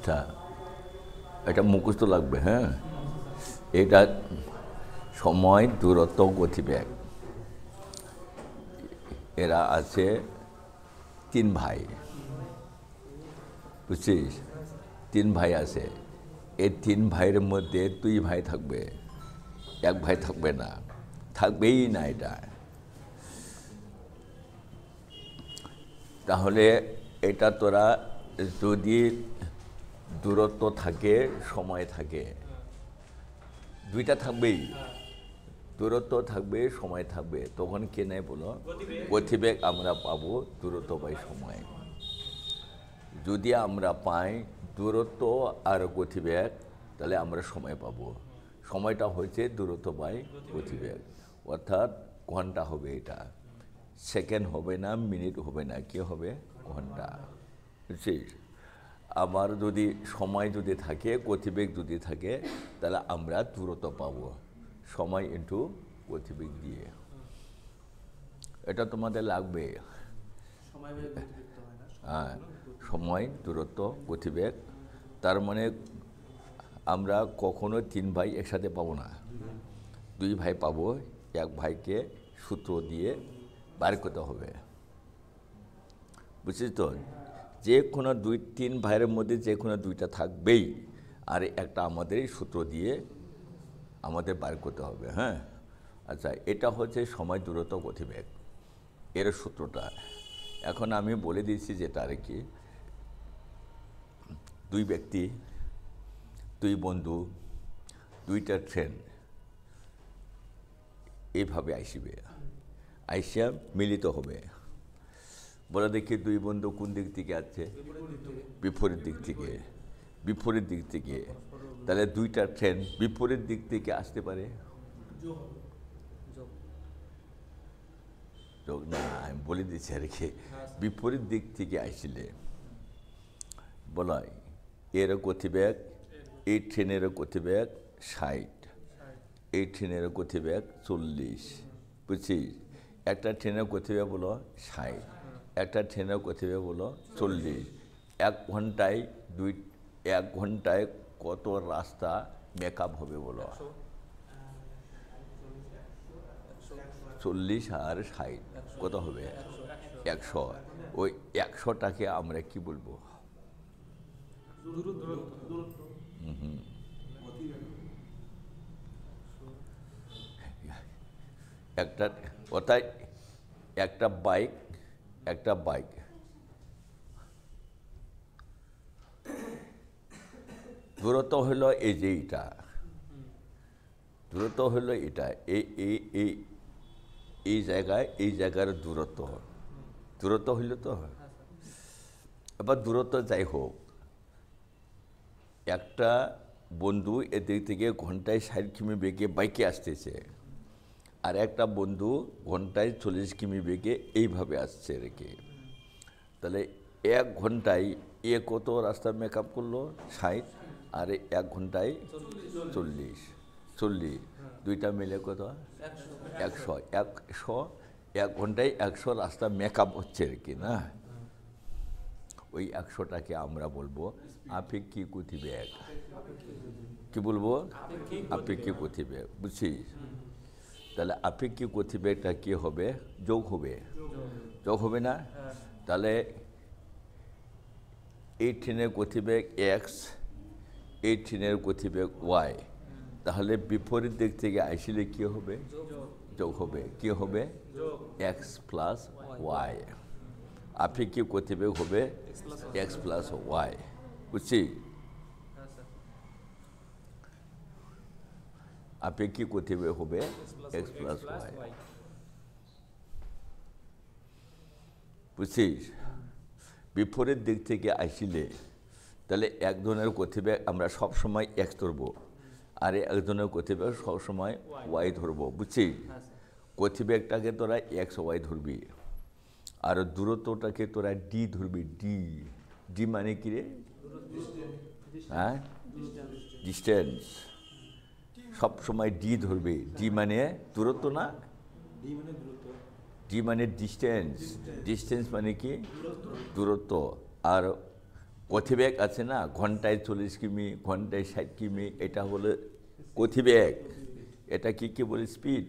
আচ্ছা, এটা মুখস্থ লাগবে। হ্যাঁ, এটা সময়, দূরত্ব, গতিবেগ। এরা আছে 3 ভাই, বুঝছিস? 3 ভাই আছে। এই 3 ভাইয়ের মধ্যে 2 ভাই থাকবে, 1 ভাই থাকবে না, থাকবেই না এটা। তাহলে এটা তোরা যদি দূরত্ব থাকে, সময় থাকে, 2টা থাকবেই, দূরত্ব থাকবে, সময় থাকবে, তখন কে নেয় বলো? গতিবেগ আমরা পাবো দূরত্ব বাই সময়। যদি আমরা পাই দূরত্ব আর গতিবেগ, তাহলে আমরা সময় পাবো। সময়টা হচ্ছে দূরত্ব বাই গতিবেগ, অর্থাৎ ঘন্টা হবে। এটা সেকেন্ড হবে না, মিনিট হবে না, কি হবে? ঘন্টা, বুঝছিস? আবার যদি সময় যদি থাকে, গতিবেগ যদি থাকে, তাহলে আমরা দূরত্ব পাবো সময় ইন্টু গতিবেগ দিয়ে। এটা তোমাদের লাগবে। হ্যাঁ, সময়, দূরত্ব, গতিবেগ। তার মানে আমরা কখনো 3 ভাই একসাথে পাবো না, 2 ভাই পাবো। 1 ভাইকে সূত্র দিয়ে বার করতে হবে, বুঝছিস তো? যে কোনো 2-3 ভাইয়ের মধ্যে যে কোনো 2টা থাকবেই, আর একটা আমাদের সূত্র দিয়ে আমাদের বার করতে হবে। হ্যাঁ, আচ্ছা, এটা হচ্ছে সময়, দূরত্ব, গতিবেগ এর সূত্রটা। এখন আমি বলে দিয়েছি যেটা আর কি, 2 ব্যক্তি, 2 বন্ধু, 2টা ট্রেন এইভাবে আসবে, আইসিয়া মিলিত হবে। বলে দেখি 2 বন্ধু কোন দিক থেকে আসছে? বিপরীত দিক থেকে। বিপরীত দিক থেকে, তাহলে 2টা ট্রেন বিপরীত দিক থেকে আসতে পারে? যোগ না, আমি বলে দিচ্ছি আর কি। বিপরীত দিক থেকে আসলে বলা হয় এর গতিবেগ, এই ট্রেনের গতিবেগ 60, এই ট্রেনের গতিবেগ 40, বুঝছিস? একটা ট্রেনের গতিবেগ বলো 60, একটা ট্রেনের গতিবেগ বলো 40। 1 ঘন্টায় কত রাস্তা মেকআপ হবে বলো? 40 আর 60 কত হবে? 100। ওই 100টাকে আমরা কি বলবো? একটা, অর্থাৎ একটা বাইক দূরত্ব হলো এই যে এটা, দূরত্ব হলো এটা, এই জায়গার দূরত্ব হইল তো। এবার দূরত্ব যাই হোক, একটা বন্ধু এদিক থেকে ঘন্টায় 60 কিমি বেগে বাইকে আসতেছে, আর একটা বন্ধু ঘন্টায় 40 কিমি বেগে এইভাবে আসছে রেখে। তাহলে 1 ঘন্টায় কত রাস্তা মেকআপ করলো? 60, আর 1 ঘন্টায় 40, 2টা মিলে কত? 100। 1 ঘন্টায় 100 রাস্তা মেকআপ হচ্ছে আর কি না? ওই 100টাকে আমরা বলবো আপেক্ষিক গতিবেগ। কি বলবো? আপেক্ষিক গতিবেগ, বুঝছিস? তাহলে আপেক্ষিক গতিবেগটা কি হবে? যোগ হবে, যোগ হবে না? তাহলে এই ট্রেনের গতিবেগ এক্স, এই ট্রেনের গতিবেগ ওয়াই, তাহলে বিপরীত দিক থেকে আসলে কি হবে? যোগ হবে। কি হবে? X plus y. আপেক্ষিক গতিবেগ হবে এক্স প্লাস ওয়াই, বুঝছি? আপেক্ষিক গতিবেগ হবে এক্স প্লাস ওয়াই, বুঝছিস? বিপরীত দিক থেকে আসলে তাহলে একজনের গতিবেগ আমরা সবসময় এক্স ধরবো, আর একজনের গতিবেগ সবসময় ওয়াই ধরবো, বুঝছিস? গতিবেগটাকে তোরা এক্স ওয়াই ধরবি, আর দূরত্বটাকে তোরা ডি ধরবি। ডি মানে কি রে? হ্যাঁ, ডিস্টেন্স। সবসময় ডি ধরবে। ডি মানে দূরত্ব না? ডি মানে ডিস্টেন্স। ডিস্টেন্স মানে কি? দূরত্ব। আর গতিবেগ আছে না, ঘন্টায় 40 কিমি, ঘন্টায় 60 কিমি, এটা হলো গতিবেগ। এটা কি বলে? স্পিড,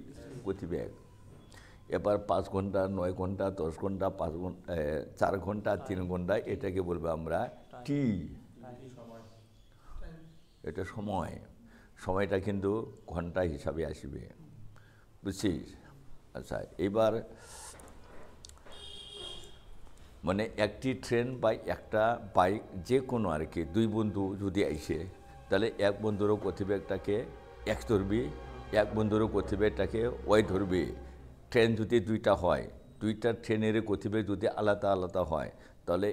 গতিবেগ। এবার 5 ঘন্টা, 9 ঘন্টা, 10 ঘন্টা, 5 ঘন্টা, 4 ঘন্টা, 3 ঘন্টা, এটাকে বলবো আমরা টি। এটা সময়। সময়টা কিন্তু ঘন্টা হিসাবে আসবে, বুঝছিস? আচ্ছা, এবার মানে একটি ট্রেন বা একটা বাইক, যে কোনো আর কি, দুই বন্ধু যদি আইসে, তাহলে এক বন্ধুরও গতিবেগটাকে এক্স ধরবি, এক বন্ধুরও গতিবেগটাকে ওয়াই ধরবি। ট্রেন যদি দুইটা হয়, দুইটা ট্রেনের গতিবেগ যদি আলাদা আলাদা হয়, তাহলে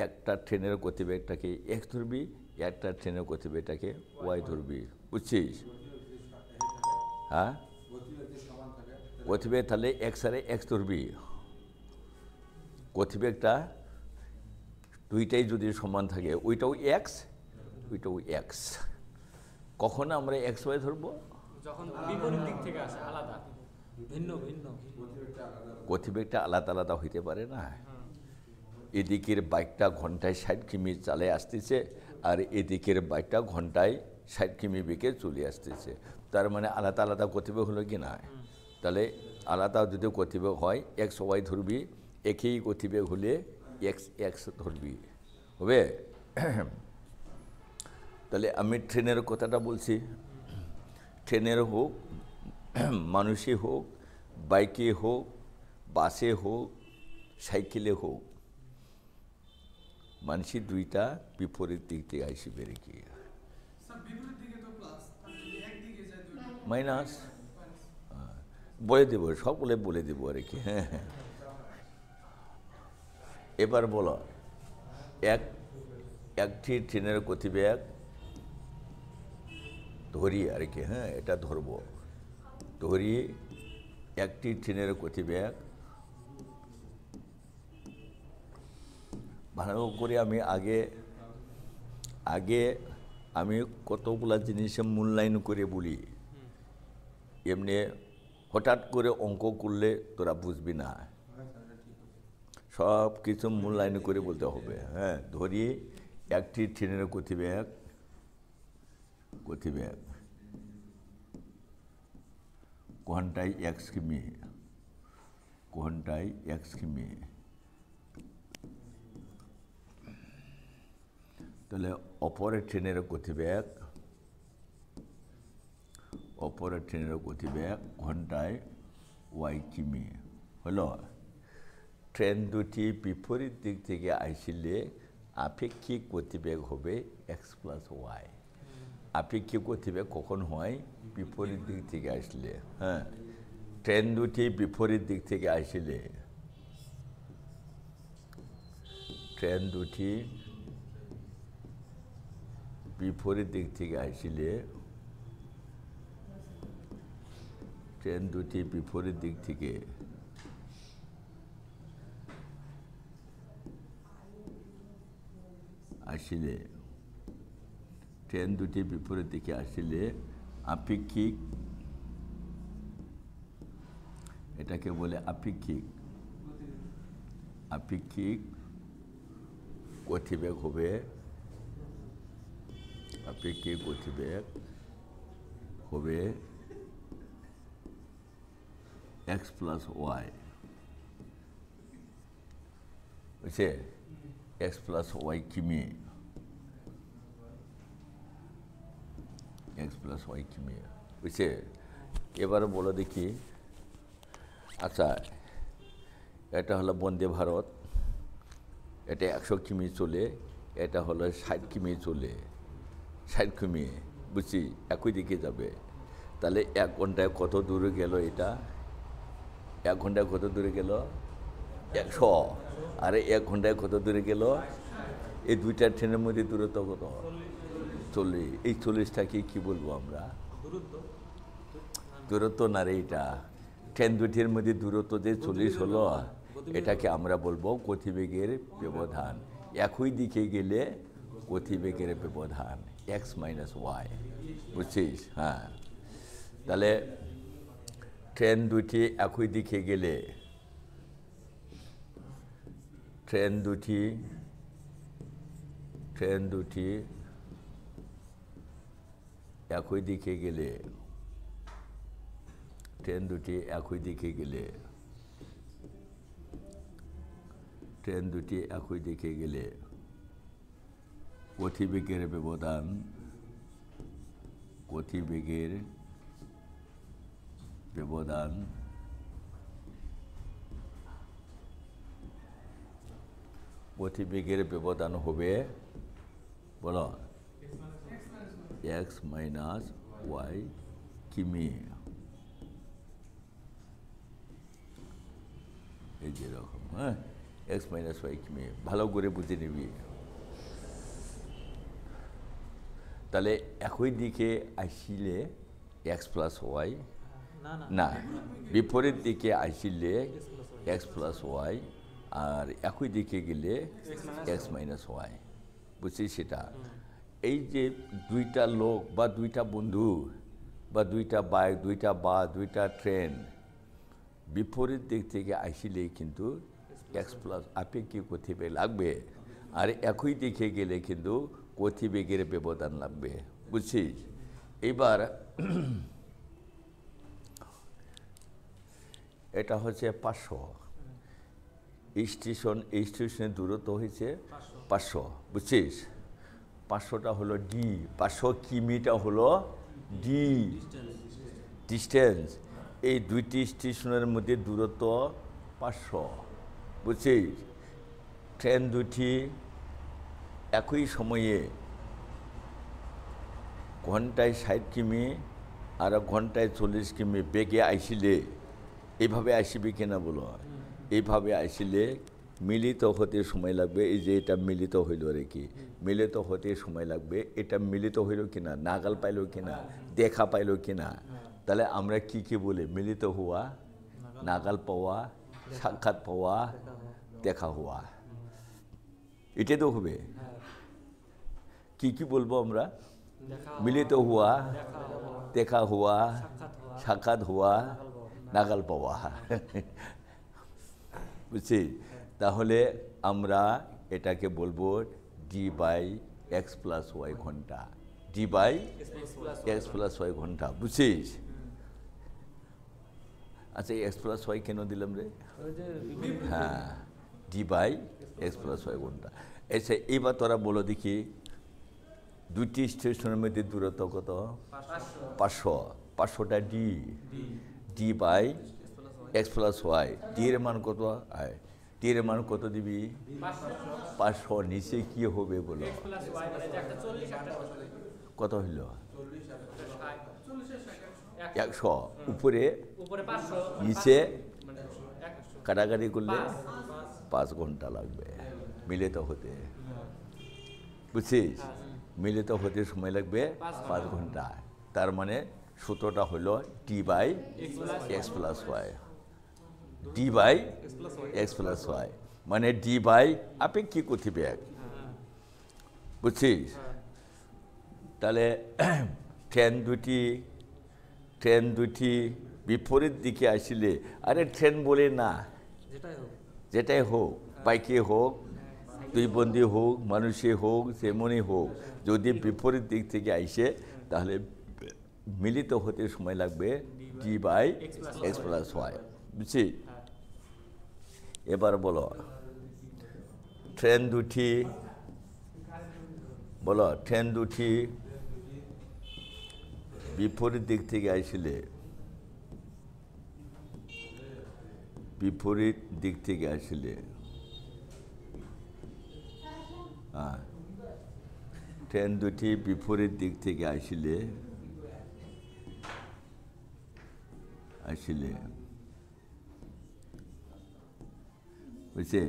একটা ট্রেনের গতিবেগটাকে এক্স ধরবি, একটা ট্রেনের গতিবেগটাকে ওয়াই ধরবি, বুঝছিস? হ্যাঁ, গতিবেগ তাহলে এক্স আরে এক্স ধরবি। গতিবেগটা দুইটাই যদি সমান থাকে, ওইটাও এক্স, ওইটাও এক্স। কখন আমরা এক্স ওয়াই ধরবো? যখন বিপরীত দিক থেকে আসে, আলাদা, ভিন্ন ভিন্ন। গতিবেগটা আলাদা আলাদা হইতে পারে না। এদিকের বাইকটা ঘন্টায় 60 কিমি চালে আসতেছে, আর এদিকের বাইকটা ঘন্টায় 60 কিমি বেগে চলে আসতেছে। তার মানে আলাদা আলাদা গতিবেগ হলো কি না? তাহলে আলাদা যদি গতিবেগ হয়, এক্স ওয়াই ধরবি, একই গতিবেগ হলে এক্স এক্স ধরবি, হবে? তাহলে আমি ট্রেনের কথাটা বলছি। ট্রেনের হোক, মানুষে হোক, বাইকে হোক, বাসে হোক, সাইকেলে হোক, মানুষের দুইটা বিপরীত দিক থেকে আসবে আর কি। মাইনাস বলে দেবো, সকলে বলে দেবো আর কি। হ্যাঁ হ্যাঁ, এবার বলো, একটি ট্রেনের গতিবেগ ধরি আর কি, হ্যাঁ, এটা ধরবো, ধরি একটি ট্রেনের গতিবেগ। ভালো করে আমি আগে আমি কতগুলা জিনিসে মূল্যায়ন করে বলি। এমনি হঠাৎ করে অঙ্ক করলে তোরা বুঝবি না, সব কিছু মূল্যায়ন করে বলতে হবে। হ্যাঁ, ধরি একটি ট্রেনের গতিবেগ ঘন্টায় 1 কিমি, ঘন্টায় 1 কিমি। তাহলে অপরের ট্রেনের গতিবেগ ঘন্টায় ওয়াই কিমি হলো। ট্রেন দুটি বিপরীত দিক থেকে আসলে আপেক্ষিক গতিবেগ হবে এক্স প্লাস ওয়াই। আপেক্ষিক গতিবেগ কখন হয়? বিপরীত দিক থেকে আসলে। হ্যাঁ, ট্রেন দুটি বিপরীত দিক থেকে আসলে, ট্রেন দুটি বিপরীত দিক থেকে আসলে, ট্রেন দুটি বিপরীত দিক থেকে আসলে, ট্রেন দুটি বিপরীত দিকে আসলে আপেক্ষিক, এটাকে বলে আপেক্ষিক গতিবেগ হবে, আপেক্ষিক গতিবেগ হবে এক্স প্লাস ওয়াই, বুঝছে? এক্স প্লাস ওয়াই কিমি, এক্স প্লাস ওয়াই কিমি, বুঝছে? এবার বলো দেখি, আচ্ছা, এটা হলো বন্দে ভারত, এটা 100 কিমি চলে, এটা হলো 60 কিমি চলে, 60 কিমি, বুঝছি? একই দিকে যাবে। তাহলে 1 ঘন্টায় কত দূরে গেল? এটা 1 ঘন্টায় কত দূরে গেল? 100। আরে 1 ঘন্টায় কত দূরে গেল? এই দুইটা ট্রেনের মধ্যে দূরত্ব কত? 40। এই 40টাকে কি বলবো আমরা? দূরত্ব না রে, এটা ট্রেন দুটির মধ্যে দূরত্ব যে 40 হলো, এটাকে আমরা বলবো গতিবেগের ব্যবধান। একই দিকে গেলে গতিবেগের ব্যবধান এক্স মাইনাস ওয়াই, বুঝছিস? হ্যাঁ, তাহলে ট্রেন দুটি একই দিকে গেলে, ট্রেন ট্রেন দুটি একই দিকে গেলে ট্রেন দুটি একই দিকে গেলে ট্রেন দুটি একই দিকে গেলে গতিবেগের ব্যবধান গতিবেগের ব্যবধান গতিবেগের ব্যবধান হবে বলো x মাইনাস y কিমি। এই যেরকম হ্যাঁ x মাইনাস y কিমি ভালো করে বুঝে নিবি। তাহলে একই দিকে আসিলে x প্লাস ওয়াই না বিপরীত দিকে আসিলে x প্লাস ওয়াই আর একই দিকে গেলে x মাইনাস ওয়াই বুঝছি সেটা। এই যে দুইটা লোক বা দুইটা বন্ধু বা দুইটা বাইক দুইটা বাস দুইটা ট্রেন বিপরীত দিক থেকে আসিলেই কিন্তু x প্লাস আপেক্ষিক গতিবেগ লাগবে আর একই দিকে গেলে কিন্তু গতিবেগের ব্যবধান লাগবে বুঝছিস। এইবার এটা হচ্ছে 500 স্টেশন এই স্টেশনের দূরত্ব হয়েছে 500 বুঝছিস। 500টা হলো ডি 500 কিমিটা হলো ডি ডিস্টেন্স। এই দুইটি স্টেশনের মধ্যে দূরত্ব 500 বুঝছিস। ট্রেন দুটি একই সময়ে ঘন্টায় 60 কিমি আর ঘন্টায় 40 কিমি বেগে আইসিলে এইভাবে আসিবে কিনা বলো। এইভাবে আসিলে মিলিত হতে সময় লাগবে। এই যে এটা মিলিত হইল রে কি মিলিত হতে সময় লাগবে। এটা মিলিত হইল কিনা নাগাল পাইল কিনা দেখা পাইল কিনা। তাহলে আমরা কি কি বলি মিলিত হওয়া নাগাল পাওয়া সাক্ষাৎ পাওয়া দেখা হওয়া এটাই তো হবে। কি কি বলবো আমরা মিলিত হওয়া দেখা হওয়া সাক্ষাৎ হওয়া নাগাল পাওয়া বুঝছি। তাহলে আমরা এটাকে বলবো d by x plus y ঘন্টা d by x plus y ঘন্টা বুঝছিস। আচ্ছা এক্স প্লাস ওয়াই কেন দিলাম রে হ্যাঁ d by x plus y ঘন্টা। আচ্ছা এইবার তোরা বলো দেখি দুটি স্টেশনের মধ্যে দূরত্ব কত 500 500টা d d by x plus y d এর মান কত ডি এর মান কত দিবি 500 নিচে কি হবে বলো কত হইল 100 উপরে নিচে কাটাকাটি করলে 5 ঘন্টা লাগবে মিলিত হতে বুঝছিস। মিলিত হতে সময় লাগবে 5 ঘন্টা। তার মানে সূত্রটা হলো d by x plus y d by x plus y মানে ডি বাই আপেক্ষিক গতিবেগ বুঝছিস। তাহলে ট্রেন দুটি বিপরীত দিকে আসলে আরে ট্রেন বলে না যেটাই হোক বাইকে হোক দুই বন্ধী হোক মানুষে হোক যেমনই হোক যদি বিপরীত দিক থেকে আইসে তাহলে মিলিত হতে সময় লাগবে d by x plus y বুঝছি। এবার বলো ট্রেন দুটি বিপরীত দিক থেকে আইসিলে ট্রেন দুটি বিপরীত দিক থেকে আসিলে বুঝছে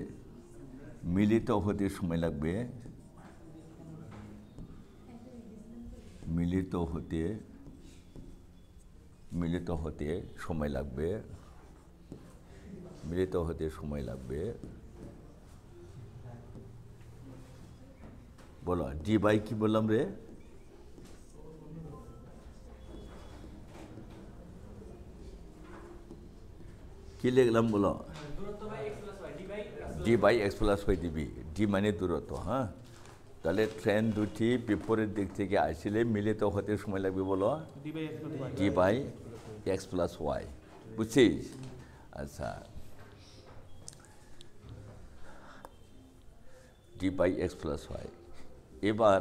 মিলিত হতে সময় লাগবে মিলিত হতে সময় লাগবে বলো ডি বাই কি বললাম রে কি লিখলাম বলো d by x plus y দিবি ডি মানে দূরত্ব হ্যাঁ তাহলে ট্রেন দুটি বিপরীত দিক থেকে আসলে মিলিত হতে সময় লাগবে বলো d by x plus y, বুঝছিস? আচ্ছা, d by x plus y. এবার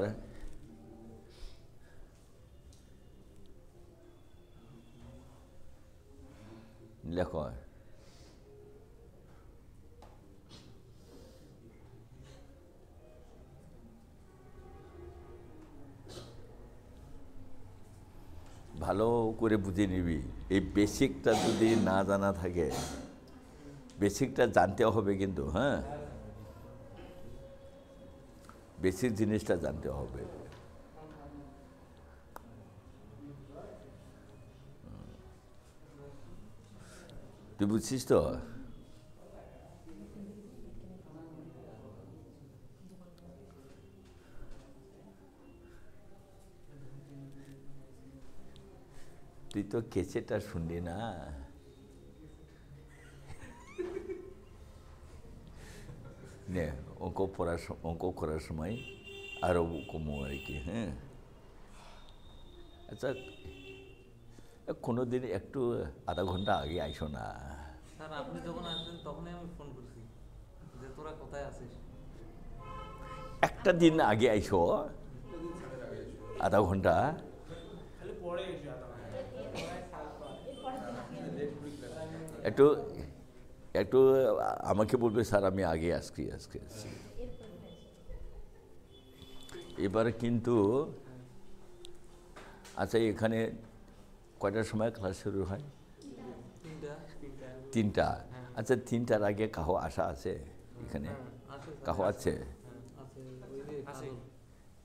লেখো ভালো করে বুঝে নিবি। এই বেসিকটা যদি না জানা থাকে, বেসিকটা জানতে হবে কিন্তু, হ্যাঁ, বেসিক জিনিসটা জানতে হবে। তুই বুঝছিস তো? তুই তো কেসেটা শুনলি না? নে, অঙ্ক করার সময় আরো কমো আর কি। হ্যাঁ, আচ্ছা, কোনো দিন একটু আধা ঘন্টা আগে আইসো না। স্যার আপনি যখন আসবেন তখনই আমি ফোন করছি যে তোরা কোথায় আছিস। একটা দিন আগে আইসো, আধা ঘন্টা। একটু একটু আমাকে বলবে স্যার আমি আগে আজকে আসছি। এবার কিন্তু আচ্ছা, এখানে কয়টার সময় ক্লাস শুরু হয়? 3টা। আচ্ছা, 3টার আগে কাহো আশা আছে এখানে? কাহো আছে?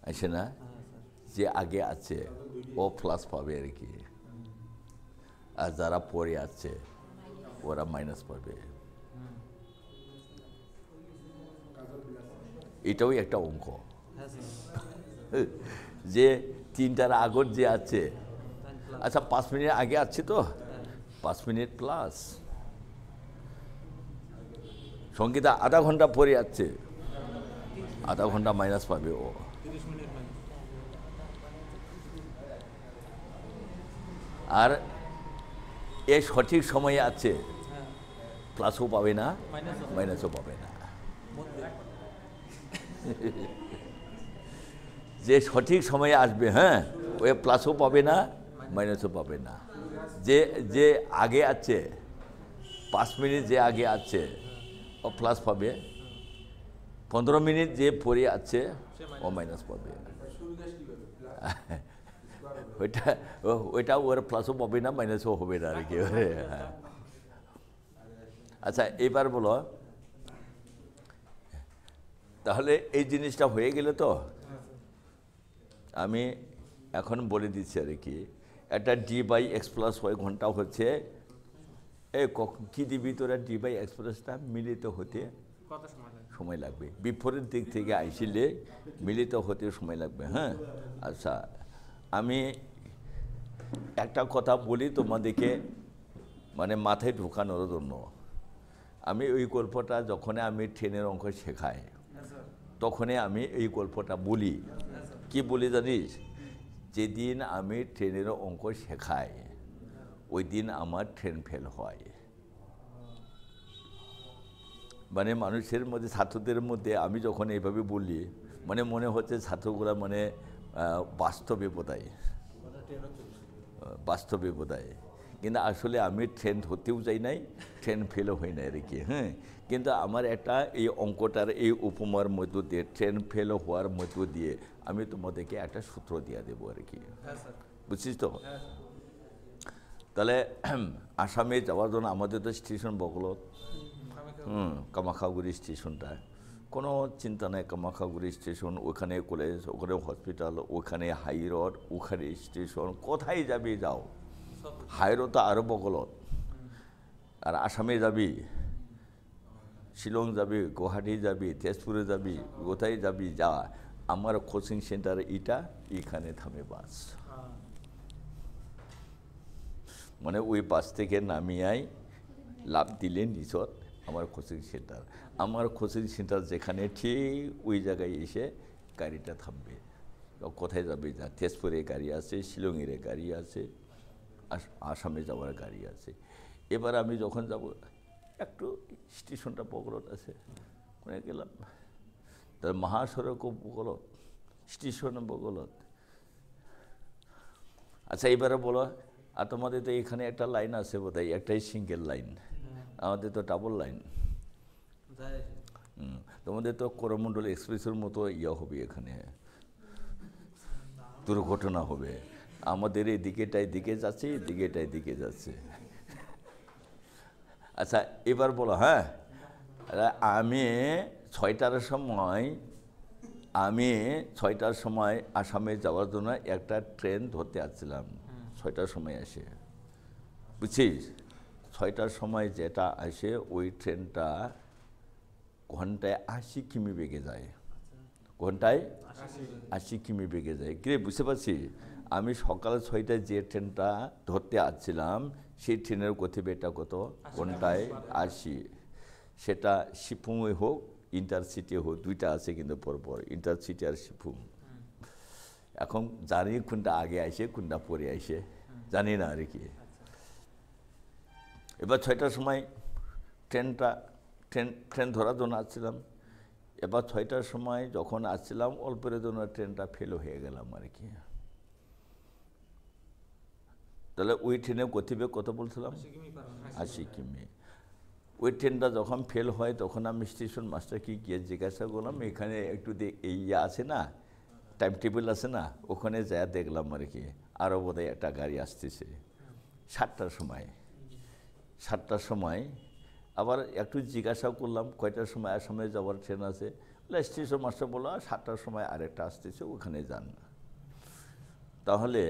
আছে না? যে আগে আছে ও প্লাস পাবে আর কি, আর যারা পরে আছে ওরা মাইনাস পাবে। এটাও একটা অঙ্ক যে 3টার আগর যে আছে, আচ্ছা 5 মিনিট আগে আছে তো 5 মিনিট প্লাস, সঙ্গীতা আধা ঘন্টা পরে আছে, আধা ঘন্টা মাইনাস পাবে ও। আর এ সঠিক সময়ে আছে, প্লাসও পাবে না মাইনাসও পাবে না। যে সঠিক সময়ে আসবে, হ্যাঁ, ও প্লাসও পাবে না মাইনাসও পাবে না। যে যে আগে আছে 5 মিনিট যে আগে আছে ও প্লাস পাবে, 15 মিনিট যে পরে আছে ও মাইনাস পাবে। ওইটা ওর প্লাসও পাবে না মাইনাসও হবে না আর কি। হ্যাঁ, আচ্ছা এবার বলো, তাহলে এই জিনিসটা হয়ে গেলে তো আমি এখন বলে দিচ্ছি আর কি। একটা d by x plus y ঘন্টা হচ্ছে, কি দিবি তোরা? ডি বাই এক্স প্লাসটা মিলিত হতে কত সময় লাগবে? বিপরীত দিক থেকে আইসিলে মিলিত হতে সময় লাগবে। হ্যাঁ, আচ্ছা আমি একটা কথা বলি তোমাদেরকে, মানে মাথায় ঢোকানোর জন্য। আমি ওই গল্পটা যখন আমি ট্রেনের অঙ্ক শেখাই তখনই আমি এই গল্পটা বলি। কি বলি জানিস? যেদিন আমি ট্রেনের অঙ্ক শেখাই ওই দিন আমার ট্রেন ফেল হয়। মানে মানুষের মধ্যে, ছাত্রদের মধ্যে আমি যখন এইভাবে বলি, মানে মনে হচ্ছে ছাত্রগুলা মানে বাস্তবে বোধায়, কিন্তু আসলে আমি ট্রেন ধরতেও যাই নাই, ট্রেন ফেলও হয় না আর কি। হ্যাঁ, কিন্তু আমার একটা এই অঙ্কটার এই উপমার মধ্য দিয়ে, ট্রেন ফেল হওয়ার মধ্য দিয়ে আমি তোমাদেরকে একটা সূত্র দিয়ে দেবো আর কি। বুঝছিস তো? তাহলে আসামে যাওয়ার জন্য আমাদের তো স্টেশন বগলত, কামাখাগুড়ি স্টেশনটা, কোনো চিন্তা নেই। কামাখাগুড়ি স্টেশন, ওখানে কলেজ, ওখানে হসপিটাল, ওখানে হাই রোড, ওখানে স্টেশন, কোথায় যাবি যাও। হাই রোড তো আরও বগলত। আর আসামে যাবি, শিলং যাবি, গুয়াহাটি যাবি, তেজপুরে যাবি, কোথায় যাবি যা, আমার কোচিং সেন্টার এখানে থামে বাস। মানে ওই বাস থেকে নামিয়াই লাভ দিলে নিচত আমার কোচিং সেন্টার। আমার কোচিং সেন্টার যেখানে, ঠিক ওই জায়গায় এসে গাড়িটা থামবে, কোথায় যাবে, যা তেজপুরে গাড়ি আছে, শিলংয়ের গাড়ি আছে, আসামে যাওয়ার গাড়ি আছে। এবার আমি যখন যাব একটু স্টেশনটা বগলত আছে, ওখানে গেলাম, তার মহাসড়কও বগলত, স্টেশনও বগলত। আচ্ছা এবারে বলো, আর তোমাদের তো এখানে একটা লাইন আছে বোধহয়, একটাই সিঙ্গেল লাইন, আমাদের তো ডাবল লাইন। তোমাদের তো করমণ্ডল এক্সপ্রেসের মতো হবে, এখানে দুর্ঘটনা হবে। আমাদের এই দিকেটাই দিকে যাচ্ছে, এই দিকেটাই দিকে যাচ্ছে। আচ্ছা এবার বলো, হ্যাঁ আমি 6টার সময় আসামে যাওয়ার জন্য একটা ট্রেন ধরতে আসছিলাম, 6টার সময় আসে, বুঝছিস? 6টার সময় যেটা আসে ওই ট্রেনটা ঘন্টায় 80 কিমি বেগে যায়, ঘন্টায় 80 কিমি বেগে যায়। কিরে বুঝতে পারছি? আমি সকাল 6টায় যে ট্রেনটা ধরতে আসছিলাম সেই ট্রেনের গতিবেগটা কত? ঘন্টায় 80। সেটা শিপুমে হোক ইন্টারসিটি হোক, দুইটা আছে কিন্তু পরপর, ইন্টারসিটি আর শিপুম। এখন জানি কোনটা আগে আসে কোনটা পরে আসে, জানি না আর কি। এবার 6টার সময় ট্রেন ধরার জন্য আসছিলাম। এবার 6টার সময় যখন আসছিলাম অল্পের জন্য ট্রেনটা ফেল হয়ে গেলাম আর কি। তাহলে ওই ট্রেনের গতিবেগ কত বলছিলাম? 80 কিমি। ওই ট্রেনটা যখন ফেল হয় তখন আমি স্টেশন মাস্টারকে গিয়ে জিজ্ঞাসা করলাম, এখানে একটু এই আছে না, টাইম টেবিল আছে না, ওখানে যা দেখলাম আর কি, আরও বোধহয় একটা গাড়ি আসতেছে 7টার সময়। 7টার সময় আবার একটু জিজ্ঞাসা করলাম কয়টার সময় আসামে যাওয়ার ট্রেন আছে, স্টেশন মাস্টার বললো 7টার সময় আরেকটা আসতেছে, ওখানে যান। তাহলে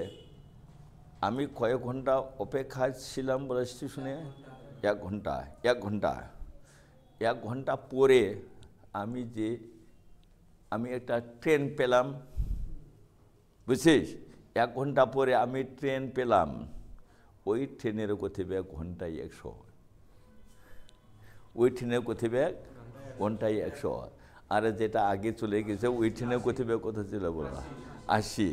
আমি কয়েক ঘন্টা অপেক্ষা ছিলাম বলে স্টেশনে? 1 ঘন্টা পরে আমি একটা ট্রেন পেলাম, বুঝছিস? 1 ঘন্টা পরে আমি ট্রেন পেলাম, ওই ট্রেনের গতিবেগ ঘন্টায় 100, ওই ট্রেনের গতিবেগ ঘন্টায় 100। আর যেটা আগে চলে গেছে ওই ট্রেনের গতিবেগ কত ছিল বলো? 80।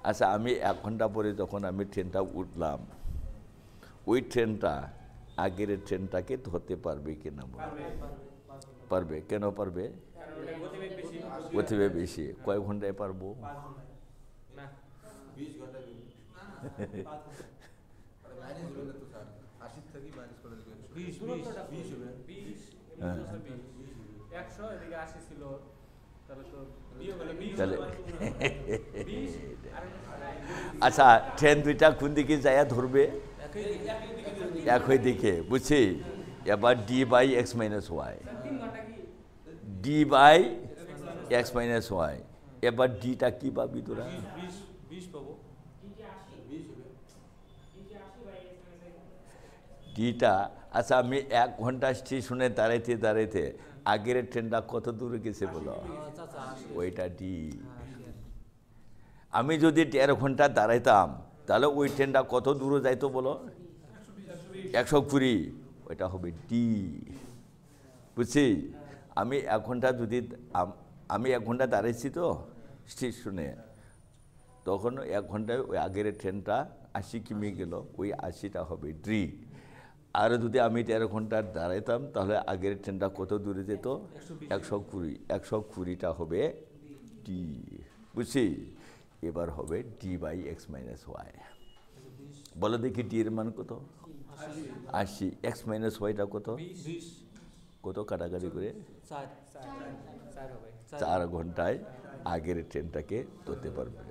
আচ্ছা আমি 1 ঘন্টা পরে যখন আমি ট্রেনটা উঠলাম, ওই ট্রেনটা আগের ট্রেনটাকে ধরতে পারবে কিনা বলো? পারবে। কেন পারবে? গতিবেগ বেশি। কয় ঘন্টায় পারবো? 20 ঘন্টা। আচ্ছা ট্রেন দুইটা কোন দিকে যায় ধরবে? একই দিকে, বুঝছি? এবার d/x-y, d/x-y, এবার ডিটা কি পাবি তোরা? ডিটা, আচ্ছা আমি 1 ঘন্টা স্টেশনে দাঁড়াইতে আগের ট্রেনটা কত দূরে গেছে বলো? ওইটা ডি। আমি যদি 1.5 ঘন্টা দাঁড়াইতাম তাহলে ওই ট্রেনটা কত দূরে যাইতো বলো? 120, ওইটা হবে ডি, বুঝছি? আমি 1 ঘন্টা আমি 1 ঘন্টা দাঁড়াইছি তো স্টেশনে, তখন 1 ঘন্টায় ওই আগের ট্রেনটা 80 কিমি গেল, ওই 80টা হবে ডি। আর যদি আমি 1.5 ঘন্টা দাঁড়াইতাম তাহলে আগের ট্রেনটা কত দূরে যেত? 120, 120টা হবে ডি, বুঝছি? এবার হবে d/x-y। বলো দেখি ডি এর মান কত? 80। x-y-টা কত? কত কাটাকাটি করে? 4 ঘন্টায় আগের ট্রেনটাকে ধরতে পারবে।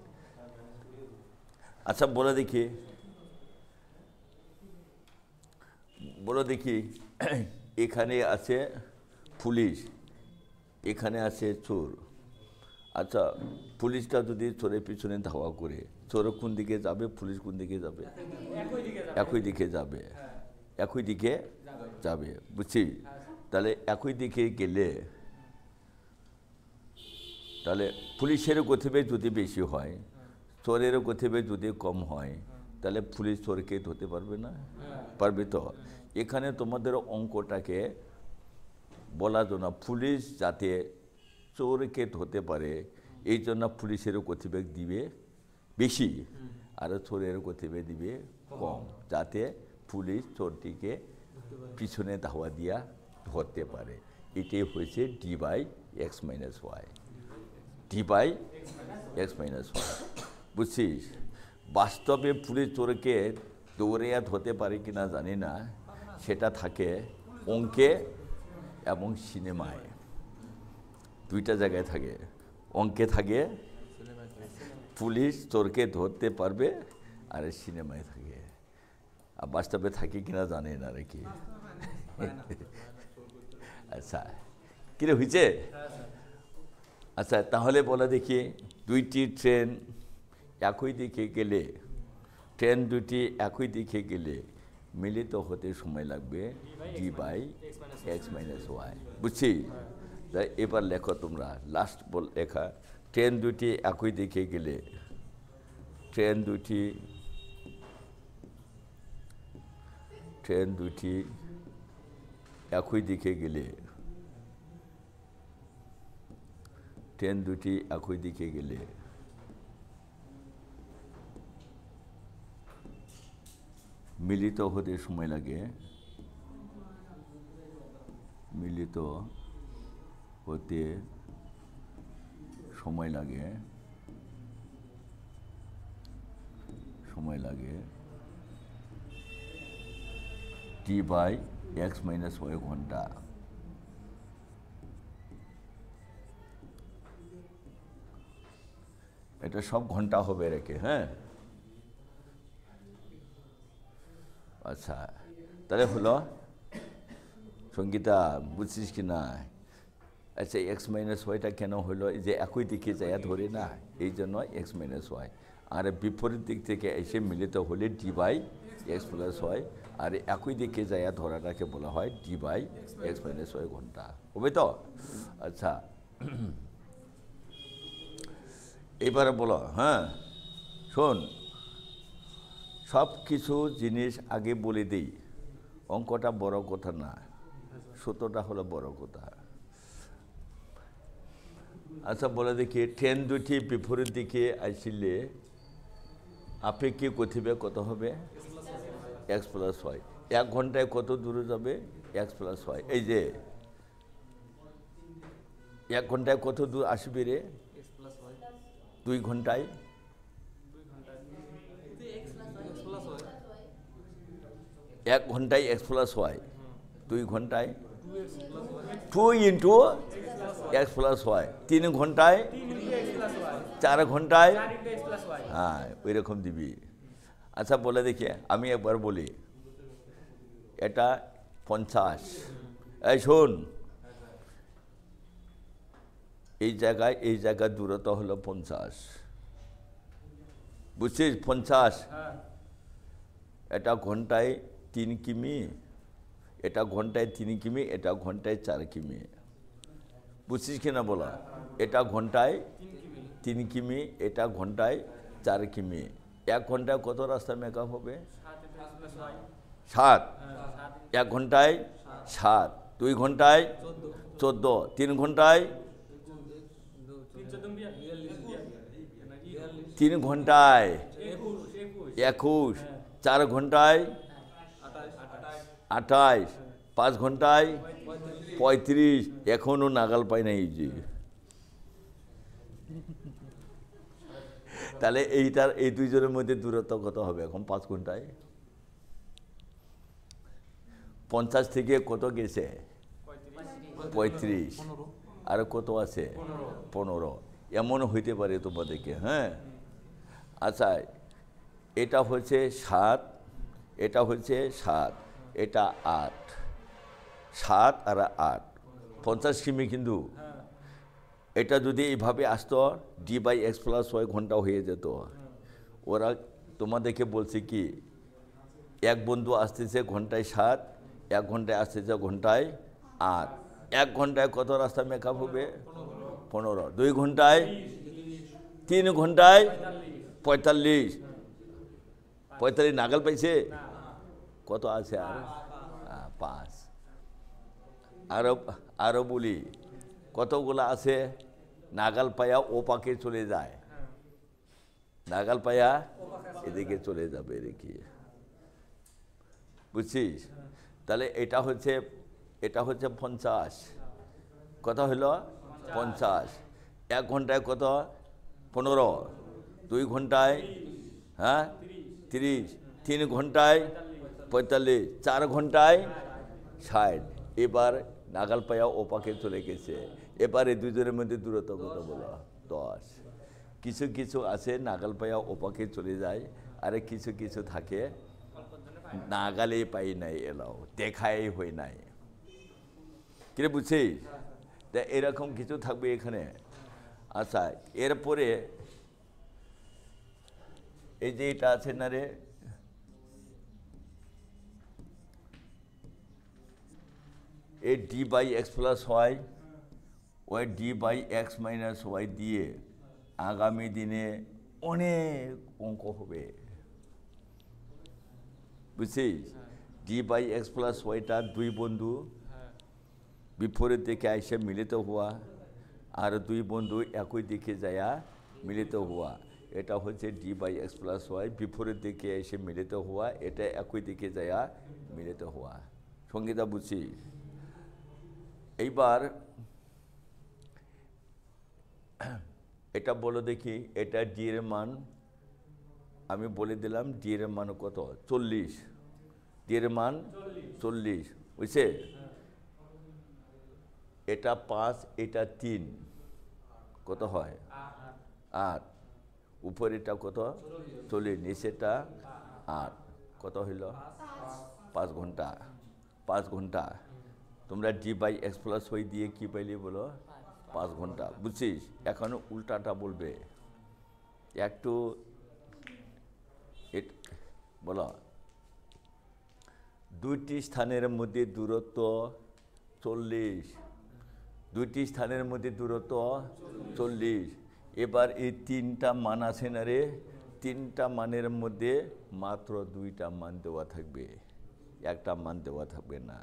আচ্ছা বলো দেখি এখানে আছে পুলিশ, এখানে আছে চোর। আচ্ছা পুলিশটা যদি চোরের পিছনে ধাওয়া করে, চোর কোন দিকে যাবে, পুলিশ কোন দিকে যাবে? একই দিকে যাবে, বুঝছি? তাহলে একই দিকে গেলে তাহলে পুলিশের গতিবেগ যদি বেশি হয়, চোরের গতিবেগ যদি কম হয়, তাহলে পুলিশ চোরকে ধরতে পারবে না? পারবে তো। এখানে তোমাদের অঙ্কটাকে বলা যায় না, পুলিশ যাতে চোরকে ধরতে পারে এই জন্য পুলিশেরও গতিবেগ দিবে বেশি আর চোরেরও গতিবেগ দিবে কম, যাতে পুলিশ চোরটিকে পিছনে ধাওয়া দিয়া ধরতে পারে। এটাই হয়েছে d by x minus y, d by x minus y. বুঝছিস? বাস্তবে পুলিশ চোরকে দৌড়িয়া ধরতে পারে কিনা জানি না, সেটা থাকে অঙ্কে এবং সিনেমায়, দুইটা জায়গায় থাকে। অঙ্কে থাকে পুলিশ চোরকে ধরতে পারবে, আর সিনেমায় থাকে, আর বাস্তবে থাকে কিনা জানি না রে কি। আচ্ছা, কিরে হয়েছে? আচ্ছা, তাহলে বলা দেখি, দুইটি ট্রেন একই দিকে গেলে, ট্রেন দুটি একই দিকে গেলে মিলিত হতে সময় লাগবে d by x minus y. বুঝছি? তাই এবার লেখো তোমরা, লাস্ট বল লেখা, ট্রেন দুটি একই দিকে গেলে, ট্রেন দুটি একই দিকে গেলে, ট্রেন দুটি একই দিকে গেলে মিলিত হতে সময় লাগে, মিলিত হতে সময় লাগে টি বাই এক্স মাইনাস ওয়াই ঘন্টা। এটা সব ঘন্টা হবে রেখে, হ্যাঁ। আচ্ছা, তাহলে হলো সঙ্গীতা, বুঝছিস কি না? আচ্ছা, এক্স মাইনাস ওয়াইটা কেন হলো? যে একই দিকে যায় ধরে না, এই জন্য এক্স মাইনাস ওয়াই। আর বিপরীত দিক থেকে এসে মিলিত হলে d by x plus y, আর একই দিকে যায় ধরাটাকে বলা হয় d by x minus y ঘন্টা। হবে তো? আচ্ছা, এবারে বলো, হ্যাঁ শোন, সব কিছু জিনিস আগে বলে দিই, অঙ্কটা বড় কথা না, সূত্রটা হলো বড় কথা। আচ্ছা, বলে দেখি, ট্রেন দুটি বিপরীত দিকে আসলে আপেক্ষিক গতিবেগ কত হবে? X plus Y. 1 ঘন্টায় কত দূরে যাবে? X plus y. এই যে 1 ঘন্টায় কত দূর আসবে রে? 2 ঘন্টায় 1 ঘন্টায় এক্স প্লাস ওয়াই, 2 ঘন্টায় 2 ইন্টু এক্স প্লাস ওয়াই, 3 ঘন্টায় 4 ঘন্টায়, হ্যাঁ ওই রকম দিবি। আচ্ছা, বলে দেখি, আমি একবার বলি, এটা 50। এই শোন, এই জায়গায় দূরত্ব হলো 50। বুঝছিস? 50। এটা ঘন্টায় 3 কিমি, এটা ঘন্টায় 3 কিমি, এটা ঘন্টায় 4 কিমি। বুঝছিস কিনা বলা? এটা ঘন্টায় 3 কিমি, এটা ঘন্টায় 4 কিমি। 1 ঘন্টায় কত রাস্তা মেকআপ হবে? 7। 1 ঘন্টায় 7, 2 ঘন্টায় 14, 3 ঘন্টায় 3 ঘন্টায় 21, 4 ঘন্টায় 28, 5 ঘন্টায় 35। এখনো নাগাল পাই নাই যে। তাহলে এই দুইজনের মধ্যে দূরত্ব কত হবে এখন 5 ঘন্টায়? 50 থেকে কত গেছে? 35। আর কত আছে? 15। এমন হইতে পারে তোমাদেরকে, হ্যাঁ। আচ্ছা, এটা হচ্ছে 7, এটা হচ্ছে 7, এটা 8, 7 আর 8, 50 কিমি। কিন্তু এটা যদি এইভাবে আসতো, d by x plus y ঘন্টা হয়ে যেত। ওরা তোমাদেরকে বলছে কি, এক বন্ধু আসতেছে ঘন্টায় 7, 1 ঘন্টায় আসতেছে ঘন্টায় 8। 1 ঘন্টায় কত রাস্তা মেকআপ হবে? 15। 2 ঘন্টায়, 3 ঘন্টায় 45। 45 নাগাল পাইছে? কত আছে আর? 5। আরো বলি, কতগুলো আছে? নাগাল পায়া ও পাকে চলে যায়, নাগাল পায়া এদিকে চলে যাবে এদিকে, বুঝছিস? তাহলে এটা হচ্ছে 50, কত হলো 50, 1 ঘন্টায় কত 15, 2 ঘন্টায় হ্যাঁ 30, 3 ঘন্টায় 45, 4 ঘন্টায় 60। এবার নাগাল পায়া ও পাকে চলে গেছে। এবারে দুজনের মধ্যে দূরত্ব কত বলো 10। কিছু কিছু আছে নাগাল পায়া ও পাকে চলে যায়, আর কিছু কিছু থাকে নাগালে পাই নাই, এলাও দেখাই হই নাই, কিরে বুঝছিস? তা এরকম কিছু থাকবে এখানে। আচ্ছা, এরপরে এই যে এটা আছে না রে, এই d by x plus y, ওই d by x minus y দিয়ে আগামী দিনে অনেক অঙ্ক হবে, বুঝছিস? ডি বাই এক্স প্লাস ওয়াইটা 2 বন্ধু বিপরীত দিকে আইসে মিলিত হওয়া, আর 2 বন্ধু একই দিকে যায়া মিলিত হওয়া, এটা হচ্ছে d by x plus y. বিপরীত দিকে এসে মিলিত হওয়া, এটা একই দিকে যায়া মিলিত হওয়া। সঙ্গীতা বুঝছি? এইবার এটা বলো দেখি, এটা ডি এর মান আমি বলে দিলাম, ডি এর মান কত 40, ডি এর মান 40, বুঝছে? এটা 5, এটা 3, কত হয় 8, উপরে এটা কত 40, নিচেটা 8, কত হইল 5 ঘন্টা। 5 ঘন্টা তোমরা d by x plus y দিয়ে কি পাইলে বলো 5 ঘন্টা, বুঝছিস? এখন উল্টাটা বলবে একটু, বলো 2টি স্থানের মধ্যে দূরত্ব 40, 2টি স্থানের মধ্যে দূরত্ব 40। এবার এই 3টা মান আছে না রে, 3টা মানের মধ্যে মাত্র 2টা মান দেওয়া থাকবে, একটা মান দেওয়া থাকবে না।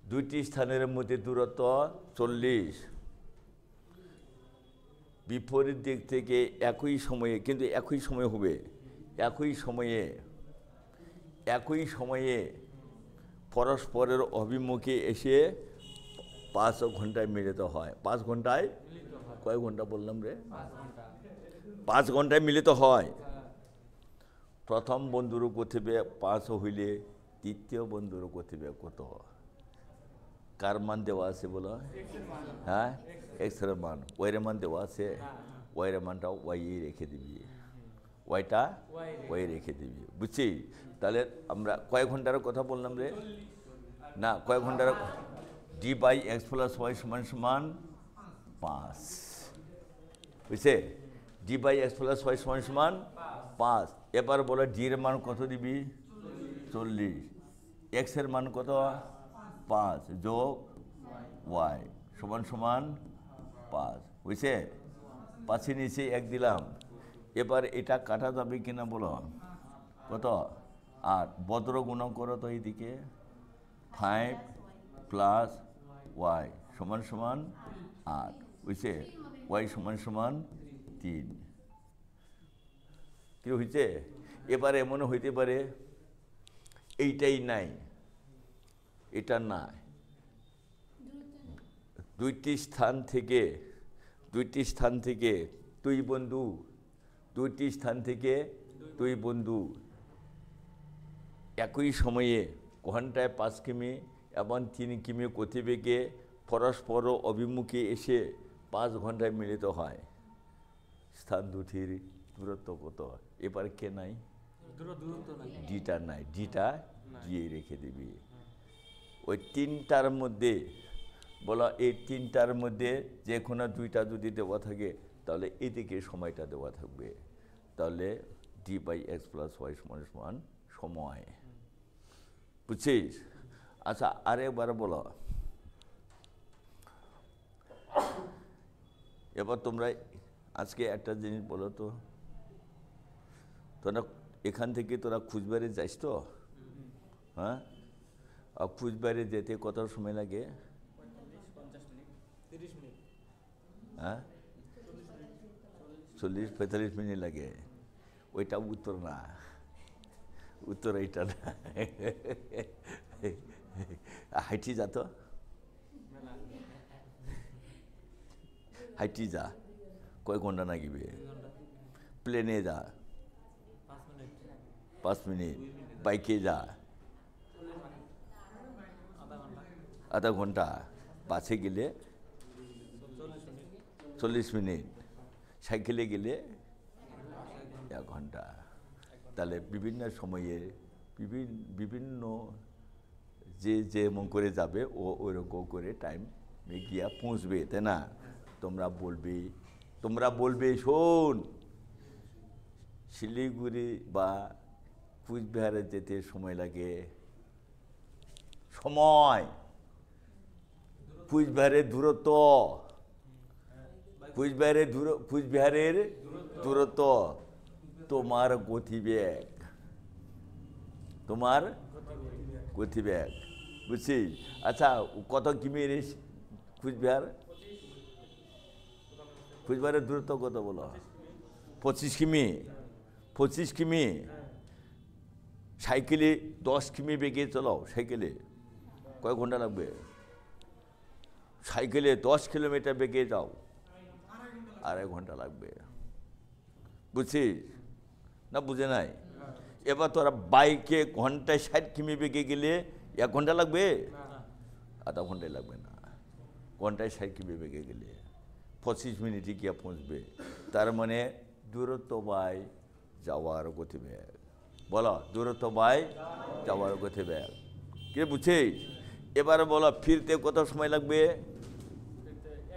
2টি স্থানের মধ্যে দূরত্ব 40, বিপরীত দিক থেকে একই সময়ে, কিন্তু একই সময় হবে, একই সময়ে পরস্পরের অভিমুখে এসে 5 ঘন্টায় মিলিত হয়। 5 ঘন্টায়, কয় ঘন্টা বললাম রে? 5 ঘন্টায় মিলিত হয়। প্রথম বন্ধুর গতিবে 5 হইলে দ্বিতীয় বন্ধুর গতিবে কত? কার মান দেওয়া আছে বলো? হ্যাঁ, এক্স এর মান। ওয়াই এর মান দেওয়া আছে, ওয়াই এর মানটা ওয়াই রেখে দিবি, ওয়াইটা ওয়াই রেখে দিবি, বুঝছি? তাহলে আমরা কয় ঘন্টার কথা বললাম রে? না, কয় ঘন্টার? D by x plus y সমান সমান 5, বুঝছে? D by x plus y সমান সমান 5। এবার বলো ডি এর মান কত দিবি? 40। এক্স এর মান কত? 5 যোগ ওয়াই সমান সমান 5, বুঝছে? 5 নিচে 1 দিলাম। এবার এটা কাটা যাবে কিনা বলো? কত? 8। বদ্র গুণন করো তো এইদিকে, 5 প্লাস ওয়াই সমান সমান 8, বুঝছে? ওয়াই সমান সমান 3। কি হয়েছে? এবারে এমনও হইতে পারে এইটাই নাই, এটা নাই, দুইটি স্থান থেকে দুই বন্ধু, দুইটি স্থান থেকে দুই বন্ধু একই সময়ে ঘন্টায় 5 কিমি এবং 3 কিমি গতিবেগে পরস্পর অভিমুখে এসে 5 ঘন্টায় মিলিত হয়। স্থান দুটির দূরত্ব কত? এবার কে নাই? ডিটা নাই, ডিটা দিয়ে রেখে দিবি। ওই 3টার মধ্যে বলা, এই 3টার মধ্যে যে কোনো 2টা যদি দেওয়া থাকে তাহলে এদিকে সময়টা দেওয়া থাকবে, তাহলে d by x plus y সমান সমান সময়, বুঝছিস? আচ্ছা, আরেকবার বলো। এবার তোমরা আজকে একটা জিনিস বলো তো, তোরা এখান থেকে তোরা খুঁজবারে যাইস তো? হ্যাঁ, আর খুঁজবারে যেতে কত সময় লাগে? 45-50 মিনিট, 30 মিনিট। হ্যাঁ 40-45 মিনিট লাগে, ওইটা উত্তর না, উত্তর এইটা না। হাইটি যা তো, হাইটি যা, কয় ঘন্টা লাগিবে? 2 ঘন্টা, প্লেনে যা 5 মিনিট, 5 মিনিট, বাইকে যা আধা ঘন্টা, আধা ঘন্টা, বাসে গেলে 40 মিনিট, 40 মিনিট, সাইকেলে গেলে 1 ঘন্টা। তাহলে বিভিন্ন সময়ে বিভিন্ন যে যেমন করে যাবে ও ওইরকম করে টাইম গিয়া পৌঁছবে, তাই না? তোমরা বলবে শোন, শিলিগুড়ি বা কুচবিহারে যেতে সময় লাগে, সময়, কুচবিহারের দূরত্ব, কুচবিহারের দূরত্ব, তোমার গতিবেগ, তোমার গতিবেগ, বুঝছিস? আচ্ছা, কত কিমি কুচবিহারের দূরত্ব কত বলো? 25 কিমি। 25 কিমি। সাইকেলে 10 কিমি বেগে চালাও, সাইকেলে কয় ঘন্টা লাগবে? সাইকেলে 10 কিলোমিটার বেগে যাও, 2.5 ঘন্টা লাগবে, বুঝছিস না? বুঝে নাই? এবার তোরা বাইকে ঘন্টায় 60 কিমি বেগে গেলে 1 ঘন্টা লাগবে? আধা ঘন্টায় লাগবে না, ঘন্টায় 60 কিমি বেগে গেলে 25 মিনিটে গিয়ে পৌঁছবে। তার মানে দূরত্ব বাই যাওয়ার গতিবেগ। বলো, দূরত্ব বাই যাওয়ার গতিবেগ। কে বুঝছিস? এবারে বলো, ফিরতে কত সময় লাগবে?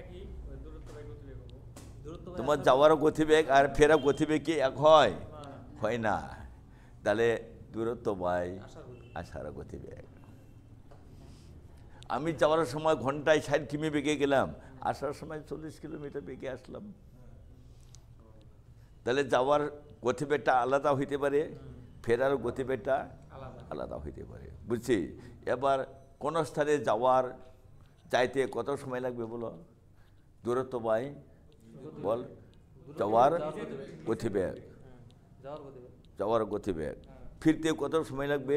একই ওই দূরত্ব বাই গতিবেগ হবো। দূরত্ব বাই তোমার যাওয়ার গতিবেগ আর ফেরা গতিবেগ কি এক হয়? হয় না। তাহলে দূরত্ব বাই আসার গতিবেগ। আমি যাওয়ার সময় ঘন্টায় 60 কিমি বেগে গেলাম, আসার সময় 40 কিলোমিটার বেগে আসলাম। তাহলে যাওয়ার গতিবেগটা আলাদা হইতে পারে, ফেরার গতিবেগটা আলাদা হইতে পারে, বুঝছি? এবার কোন স্থানে যাইতে কত সময় লাগবে বলো? দূরত্ব বাই বল যাওয়ার গতিবেগ, যাওয়ার গতিবেগ। ফিরতে কত সময় লাগবে?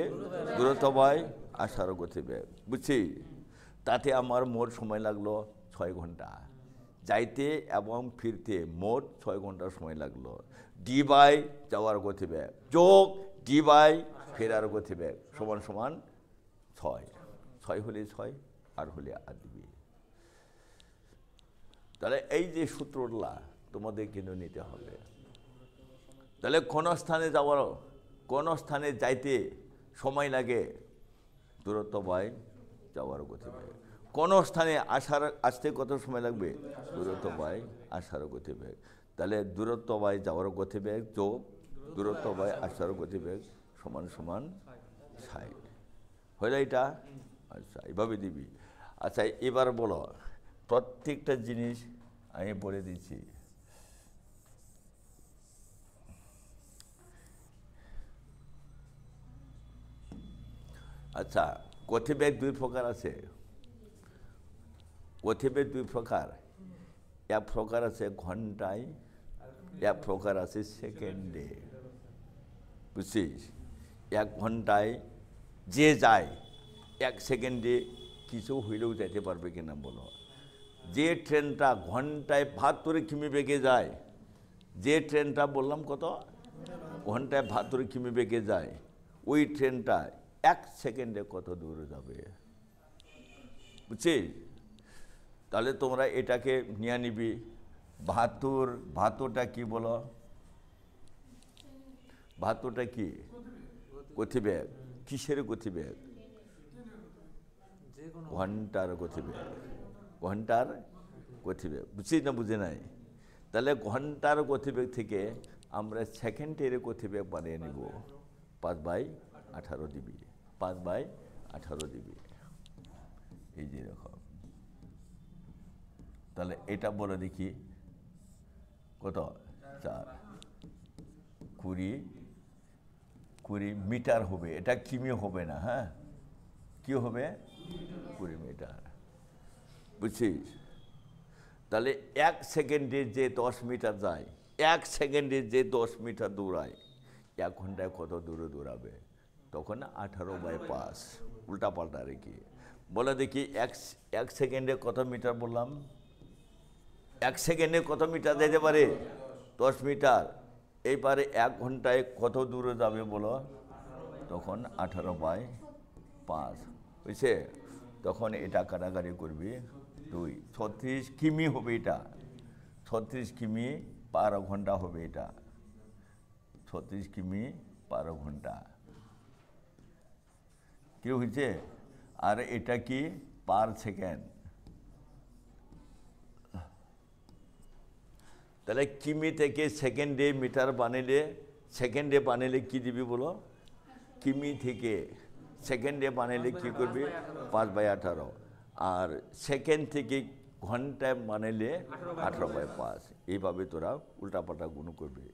দূরত্ব বাই আসার গতিবেগ, বুঝছি? তাতে আমার মোট সময় লাগলো 6 ঘন্টা। যাইতে এবং ফিরতে মোট 6 ঘন্টা সময় লাগলো। ডি বাই যাওয়ার গতিবেগ যোগ ডি বাই ফেরার গতিবেগ সমান সমান 6। 6 হলে 6, আর হলে 8 দিবি। তাহলে এই যে সূত্রটা তোমাদের কিন্তু নিতে হবে। তাহলে কোন স্থানে যাইতে সময় লাগে? দূরত্ব বাই যাওয়ার গতিবেগ। কোন স্থানে আসতে কত সময় লাগবে? দূরত্ব বাই আসার গতিবেগ। তাহলে দূরত্ব বাই যাওয়ার গতিবেগ যোগ দূরত্ব বাই আসার গতিবেগ সমান সমান 60। হইল এটা? আচ্ছা, এইভাবে দিবি। আচ্ছা, এবার বলো, প্রত্যেকটা জিনিস আমি বলে দিচ্ছি। আচ্ছা, গতিবেগ 2 প্রকার আছে। গতিবেগ 2 প্রকার। এক প্রকার আছে ঘন্টায়, এক প্রকার আছে সেকেন্ডে, বুঝছিস? 1 ঘন্টায় যে যায়, 1 সেকেন্ডে কিছু হইলেও যেতে পারবে কিনা বলো? যে ট্রেনটা ঘন্টায় 72 কিমি বেগে যায়, যে ট্রেনটা বললাম কত? ঘন্টায় 72 কিমি বেগে যায়, ওই ট্রেনটা 1 সেকেন্ডে কত দূরে যাবে, বুঝছিস? তাহলে তোমরা এটাকে নিয়ে নিবি। 72টা কি বলো? 72টা কি? গতিবেগ। কিসের গতিবেগ? ঘন্টার গতিবেগ। ঘন্টার গতিবেগ, বুঝছিস না? বুঝে নাই? তাহলে ঘন্টার গতিবেগ থেকে আমরা সেকেন্ডের গতিবেগ বানিয়ে নিব। 5/18 দিবি, 5/18 দিবি, এই যে এরকম। তাহলে এটা বলে দেখি কত? 4 20 মিটার হবে। এটা কিমি হবে না, হ্যাঁ? কি হবে? 20 মিটার, বুঝছিস? তাহলে 1 সেকেন্ডে যে 10 মিটার যায়, 1 সেকেন্ডে যে 10 মিটার দৌড়ায়, 1 ঘন্টায় কত দূরে দৌড়াবে? তখন 18/5 উল্টাপাল্টা আর কি। বলে দেখি 1 সেকেন্ডে কত মিটার বললাম? 1 সেকেন্ডে কত মিটার যেতে পারে? 10 মিটার। এইবারে 1 ঘন্টায় কত দূরে যাবে বলো? তখন 18/5 বুঝছে? তখন এটা কাটাকাটি করবি 2, 36 কিমি হবে এটা, 36 কিমি পার ঘন্টা হবে এটা, 36 কিমি পার ঘন্টা। কি হয়েছে? আর এটা কি পার সেকেন্ড। তাহলে কিমি থেকে সেকেন্ডে মিটার বানাইলে, সেকেন্ডে বানাইলে কি দিবি বলো? কিমি থেকে সেকেন্ডে বানাইলে কি করবি? 5/18। আর সেকেন্ড থেকে ঘন্টায় বানাইলে 18/5। এইভাবে তোরা উল্টাপাল্টা গুণ করবি।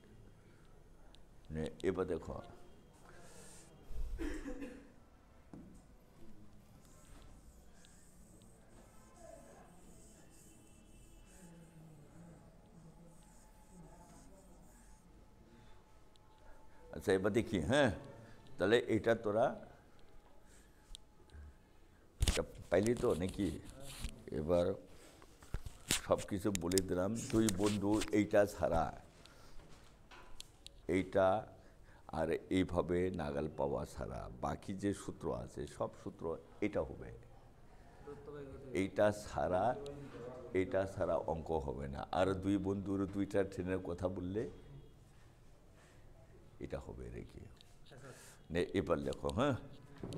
এবার দেখো, আচ্ছা এবার দেখি। হ্যাঁ, তাহলে এটা তোরা পাইলি তো নাকি? এবার সব কিছু বলে দিলাম। তুই বন্ধু এইটা ছাড়া, এইটা আর এইভাবে নাগাল পাওয়া ছাড়া বাকি যে সূত্র আছে সব সূত্র এটা হবে। এইটা ছাড়া অঙ্ক হবে না। আর দুই বন্ধুর 2টা ট্রেনের কথা বললে এটা হবে রেখে। এবার লেখো, হ্যাঁ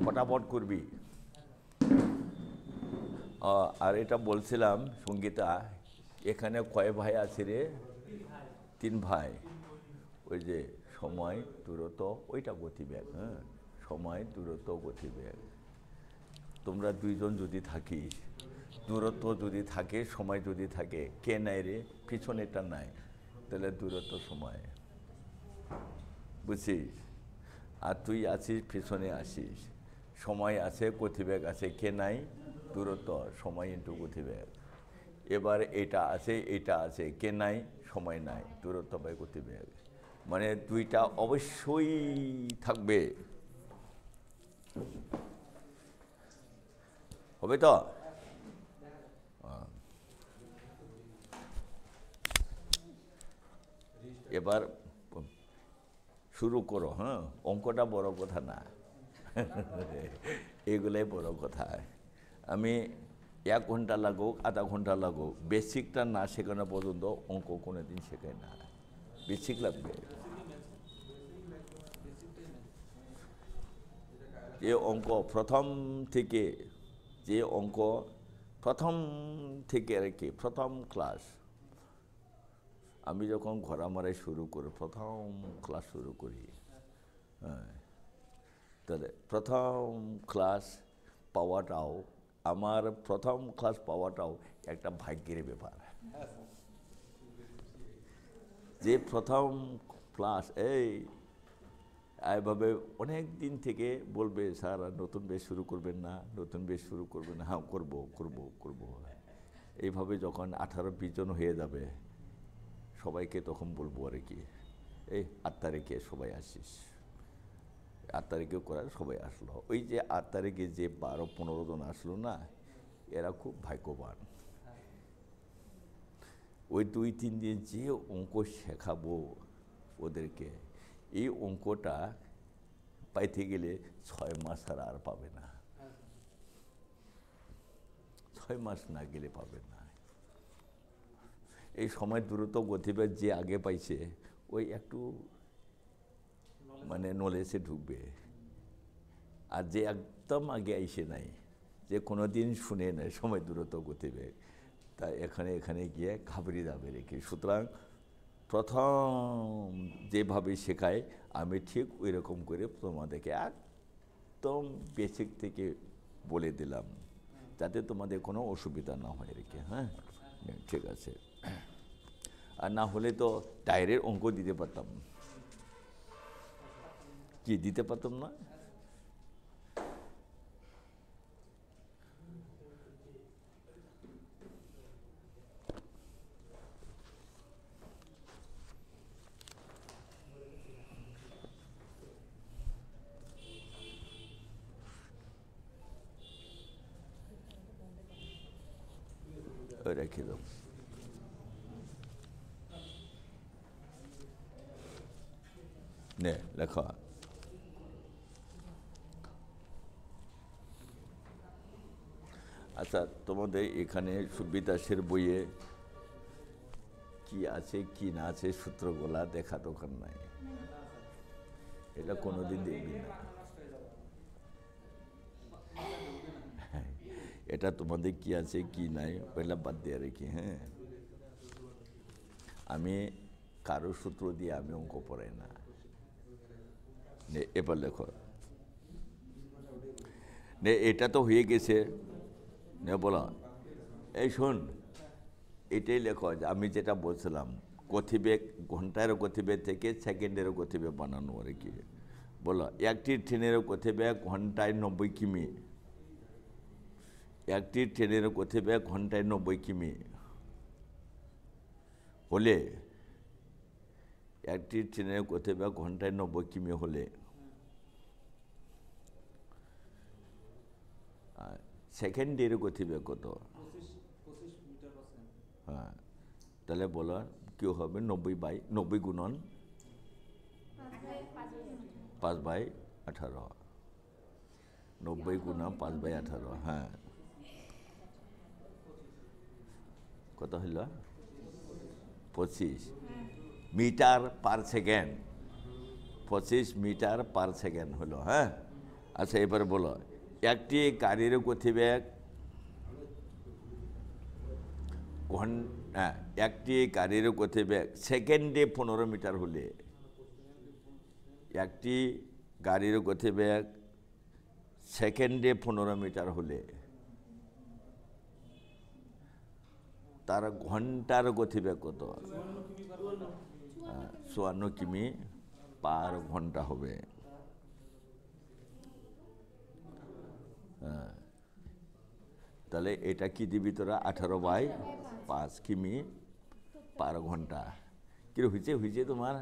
ফটাফট করবি। আর এটা বলছিলাম সঙ্গীতা, এখানে কয় ভাই আছে রে? 3 ভাই। ওই যে সময়, দূরত্ব, ওইটা গতিবেগ। হ্যাঁ, সময়, দূরত্ব, গতিবেগ। তোমরা 2 জন যদি থাকিস, দূরত্ব যদি থাকে, সময় যদি থাকে, কে নাই রে? পিছনেটা নাই, তাহলে দূরত্ব সময়, বুঝছিস? আর তুই আছিস পিছনে আসিস, সময় আছে, গতিবেগ আছে, কে নাই? দূরত্ব, সময় ইন্টু গতিবেগ। এবার এটা আছে, কে নাই? সময় নাই, দূরত্ব বাই গতিবেগ। মানে 2টা অবশ্যই থাকবে, হবে তো? এবার শুরু করো। হ্যাঁ, অঙ্কটা বড় কথা না, এগুলোই বড় কথা। আমি 1 ঘন্টা লাগুক, আধা ঘন্টা লাগুক, বেসিকটা না শেখানো পর্যন্ত অঙ্ক কোনো দিন শেখায় না। বেসিক লাগবে। যে অঙ্ক প্রথম থেকে আর কি, প্রথম ক্লাস আমি যখন ঘোড়ামারাই শুরু করি, প্রথম ক্লাস শুরু করি, হ্যাঁ, তাহলে প্রথম ক্লাস পাওয়াটাও, আমার প্রথম ক্লাস পাওয়াটাও একটা ভাগ্যের ব্যাপার। যে প্রথম ক্লাস এইভাবে অনেক দিন থেকে বলবে, স্যার নতুন বেশ শুরু করবেন না, নতুন বেশ শুরু করবেন না। হ্যাঁ, করবো। এইভাবে যখন 18-20 জন হয়ে যাবে, সবাইকে তখন বলবো আর কি, 8 তারিখে সবাই আসিস। 8 তারিখে করার সবাই আসলো। ওই যে 8 তারিখে যে 12-15 জন আসলো না, এরা খুব ভাগ্যবান। ওই 2-3 দিন যে অঙ্ক শেখাবো ওদেরকে, এই অঙ্কটা পাইতে গেলে 6 মাস আর পাবে না, 6 মাস না গেলে পাবে না। এই সময় দ্রুত গতিবেগ যে আগে পাইছে, ওই একটু মানে নলেজে ঢুকবে। আর যে একদম আগে আইসে নাই, যে কোনো দিন শুনে নেয় সময় দূরত্ব গতিবেগ, তা এখানে গিয়ে ঘাবড়ে যাবে রেখে। সুতরাং প্রথম যেভাবে শেখায় আমি ঠিক ওই রকম করে তোমাদেরকে একদম বেসিক থেকে বলে দিলাম, যাতে তোমাদের কোনো অসুবিধা না হয় রেখে। হ্যাঁ, ঠিক আছে। আর না হলে তো টায়ারের অঙ্ক দিতে পারতাম, কি দিতে পারতাম না? রেখে দাও। নে লেখো। আচ্ছা, তোমাদের এখানে সুবিদাসের বইয়ে কি আছে কি না আছে সূত্রগুলা দেখা দরকার নাই, এটা কোনোদিন দেখবি না। এটা তোমাদের কি আছে কি নাই পয়লা বাদ দিয়ে রেখি। হ্যাঁ, আমি কারো সূত্র দিয়ে আমি অঙ্ক পড়াই না। এবার লেখো। নে এটা তো হয়ে গেছে, নে বলো। এই শোন, এটাই লেখো যে আমি যেটা বলছিলাম গতিবেগ, ঘন্টার গতিবেগ থেকে সেকেন্ডের গতিবেগ বানানো আর কি। বলো, একটি ট্রেনের গতিবেগ ঘন্টায় 90 কিমি, একটি ট্রেনের গতিবেগ ঘন্টায় 90 কিমি হলে, একটি ট্রেনের গতিবেগ ঘন্টায় 90 কিমি হলে সেকেন্ডের গতিবেগ কত? হ্যাঁ, তাহলে বলো কি হবে? 90 গুণন 5/18, 90 গুণন 5/18। হ্যাঁ, কত হইল? 25 metre per second, 25 metre per second হলো। হ্যাঁ, আচ্ছা এবার বলো, একটি গাড়ির গতিবেগ একটি গাড়ির গতিবেগ সেকেন্ডে 15 মিটার হলে, একটি গাড়ির গতিবেগ সেকেন্ডে 15 মিটার হলে তার ঘন্টার গতিবেগ কত? 54 কিমি পার ঘন্টা হবে। হ্যাঁ, তাহলে এটা কি দিবি তোরা? 18/5 কিমি পার ঘন্টা। কি হয়েছে? হয়েছে তোমার?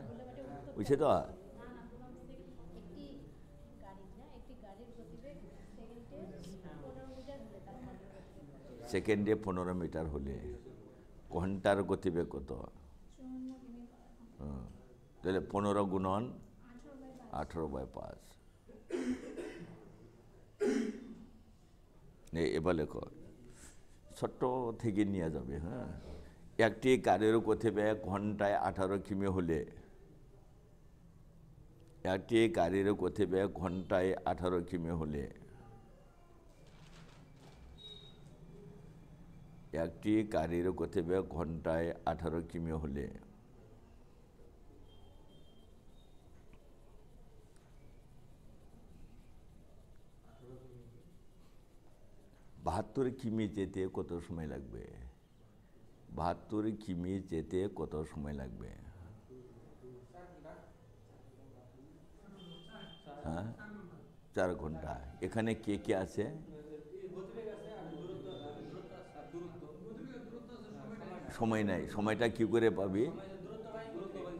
হয়েছে তো? সেকেন্ডে 15 মিটার হলে ঘন্টার গতিবেগ কত? তাহলে 15 গুণন 18/5। এবার লেখো, ছোট্ট থেকে নিয়ে যাবে। হ্যাঁ, একটি গাড়ির গতিবেগ ঘন্টায় 18 কিমি হলে, একটি গাড়ির গতিবেগ ঘন্টায় 18 কিমি হলে, একটি গাড়ির গতিবেগ ঘন্টায় 18 কিমি হলে বাহাত্তর কিমি যেতে কত সময় লাগবে? 72 কিমি যেতে কত সময় লাগবে? হ্যাঁ, 4 ঘন্টা। এখানে কে কে আছে? সময় নাই। সময়টা কি করে পাবি?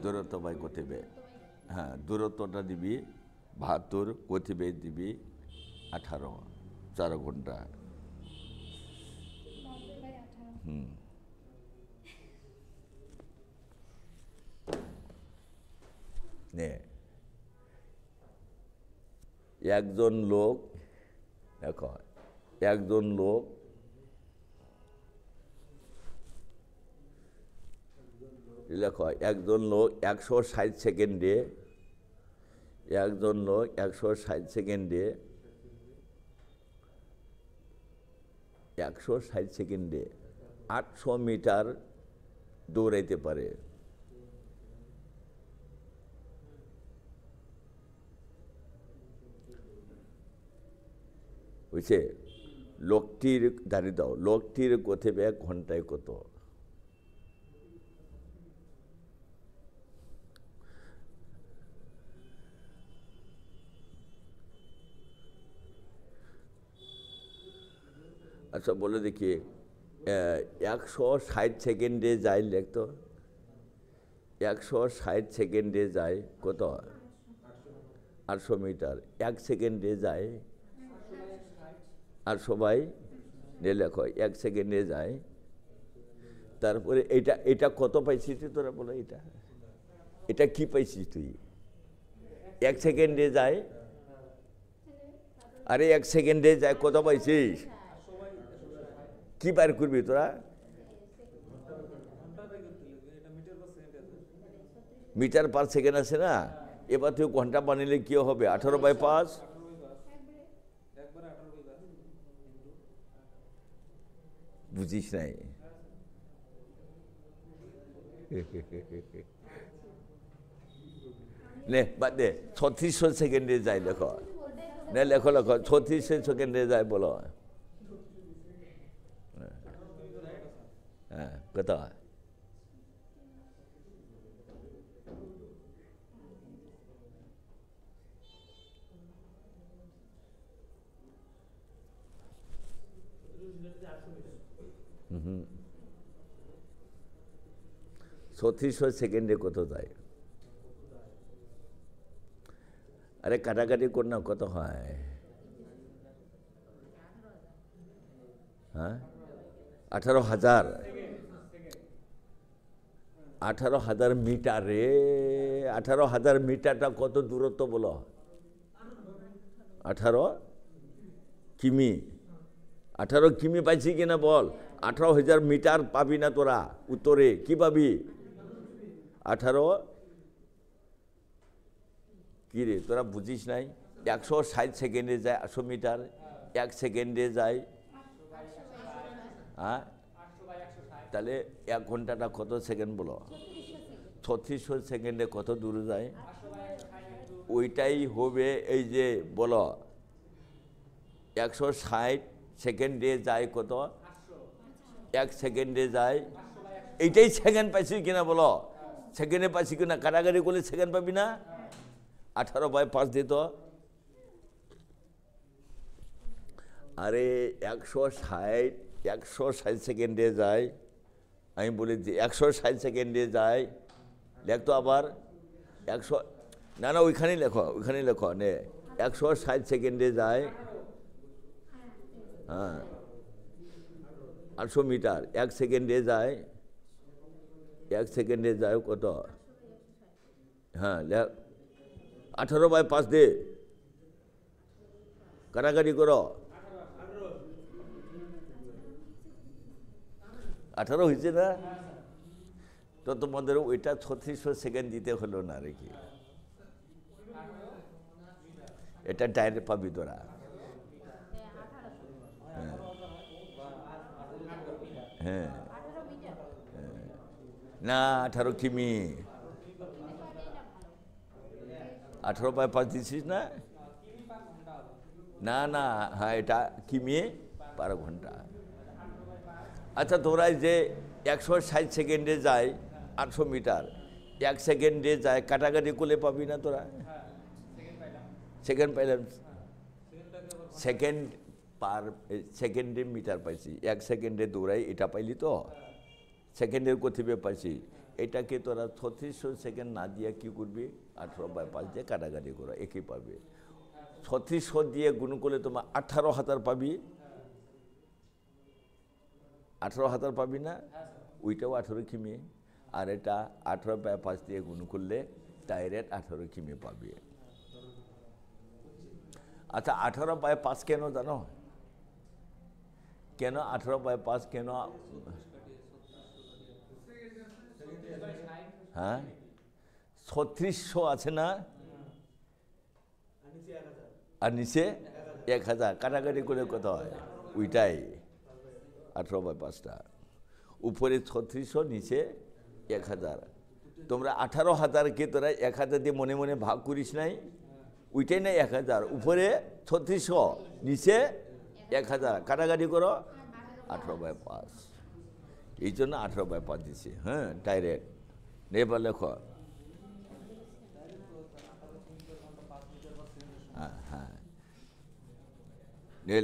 দূরত্ব বাই গতিবেগ। হ্যাঁ, দূরত্বটা দিবি 72, গতিবেগ দিবি 18, 4 ঘন্টা। নে একজন লোক, দেখো একজন লোক লেখো, একজন লোক 160 সেকেন্ডে, একজন লোক 160 সেকেন্ডে 160 সেকেন্ডে 800 মিটার দৌড়াইতে পারে। বুঝছে? লোকটির দাঁড়িয়ে দাও, লোকটির গতিবেগ ঘন্টায় কত? আচ্ছা বলে দেখি, 160 সেকেন্ডে যায় লেখতো, 160 সেকেন্ডে যায় কত? 800 মিটার। 1 সেকেন্ডে যায় 800 বাই লেখো, 1 সেকেন্ডে যায় তারপরে এটা এটা কত পাইছিস তুই তোরা বলো এটা এটা কি পাইছিস তুই 1 সেকেন্ডে যায় আরে 1 সেকেন্ডে যায় কত পাইছিস কি বার করবি তোরা মিটার পার সেকেন্ড আছে না এবার তুই ঘন্টা বানিলে কি হবে 18/5 বুঝিস নাই নে বাদ দে 3600 সেকেন্ডে যায় লেখো নে লেখো লেখো 3600 সেকেন্ডে যায় বলো হ্যাঁ কত হুম 3600 সেকেন্ডে কত যায় আরে কাটাকাটি কর না কত হয় হ্যাঁ 18,000 18,000 মিটার রে 18,000 মিটারটা কত দূরত্ব বলো 18 কিমি 18 কিমি পাইছি কিনা বল 18,000 মিটার পাবি না তোরা উত্তরে কি পাবি 18 কি রে তোরা বুঝিস নাই 160 সেকেন্ডে যায় 800 মিটার 1 সেকেন্ডে যায় হ্যাঁ তাহলে 1 ঘন্টাটা কত সেকেন্ড বলো 3600 সেকেন্ডে কত দূরে যায় ওইটাই হবে এই যে বলো 160 সেকেন্ডে যায় কত 1 সেকেন্ডে যায় এইটাই সেকেন্ড পাইছি কিনা বলো সেকেন্ডে পাইছি কিনা কাটাকাটি করলে সেকেন্ড পাবি না 18/5 দিত আরে 160 সেকেন্ডে যায় আমি বলি যে 160 সেকেন্ডে যায় লেখ তো আবার 100 না না ওইখানেই লেখো নে 160 সেকেন্ডে যায় হ্যাঁ 800 মিটার 1 সেকেন্ডে যায় 1 সেকেন্ডে যায় কত হ্যাঁ 18/5 দে কাটাকাটি করো 18 হয়েছে না তো তোমাদের ওইটা 3600 সেকেন্ড দিতে হলো না রে কি এটা ডাইরেক্ট পাবি তোরা হ্যাঁ না 18 কিমি 18/5 দিছিস না না না হ্যাঁ এটা কিমি পার ঘন্টা আচ্ছা তোরা যে 160 সেকেন্ডে যায় 800 মিটার 1 সেকেন্ডে যায় কাটাকাটি করলে পাবি না তোরা সেকেন্ড পাইলাম সেকেন্ড পার সেকেন্ডে মিটার পাইছি 1 সেকেন্ডে দৌড়াই এটা পাইলি তো সেকেন্ডের গতিবে পাইছি এটাকে তোরা 3600 সেকেন্ড না দিয়ে কী করবি 18/5 দিয়ে কাটাকাটি করো একই পাবে 3600 দিয়ে গুণ করলে তোমার 18,000 পাবি 18,000 পাবি না ওইটাও 18 কিমি আর এটা 18/5 দিয়ে গুণ করলে ডাইরেক্ট 18 কিমি পাবি আচ্ছা 18/5 কেন জানো কেন 18/5 কেন হ্যাঁ 3600 আছে না আর নিচে 1000 কাটাকাটি করে কত হয় ওইটাই 18/5টা উপরে 3600 নিচে 1000 তোমরা 18,000কে তোরা 1000 দিয়ে মনে মনে ভাগ করিস নাই ওইটাই না 1000 উপরে 3600 নিচে 1000 কাটাকাটি করো 18/5 এই জন্য 18/5 দিছে হ্যাঁ ডাইরেক্ট এবার লেখো হ্যাঁ হ্যাঁ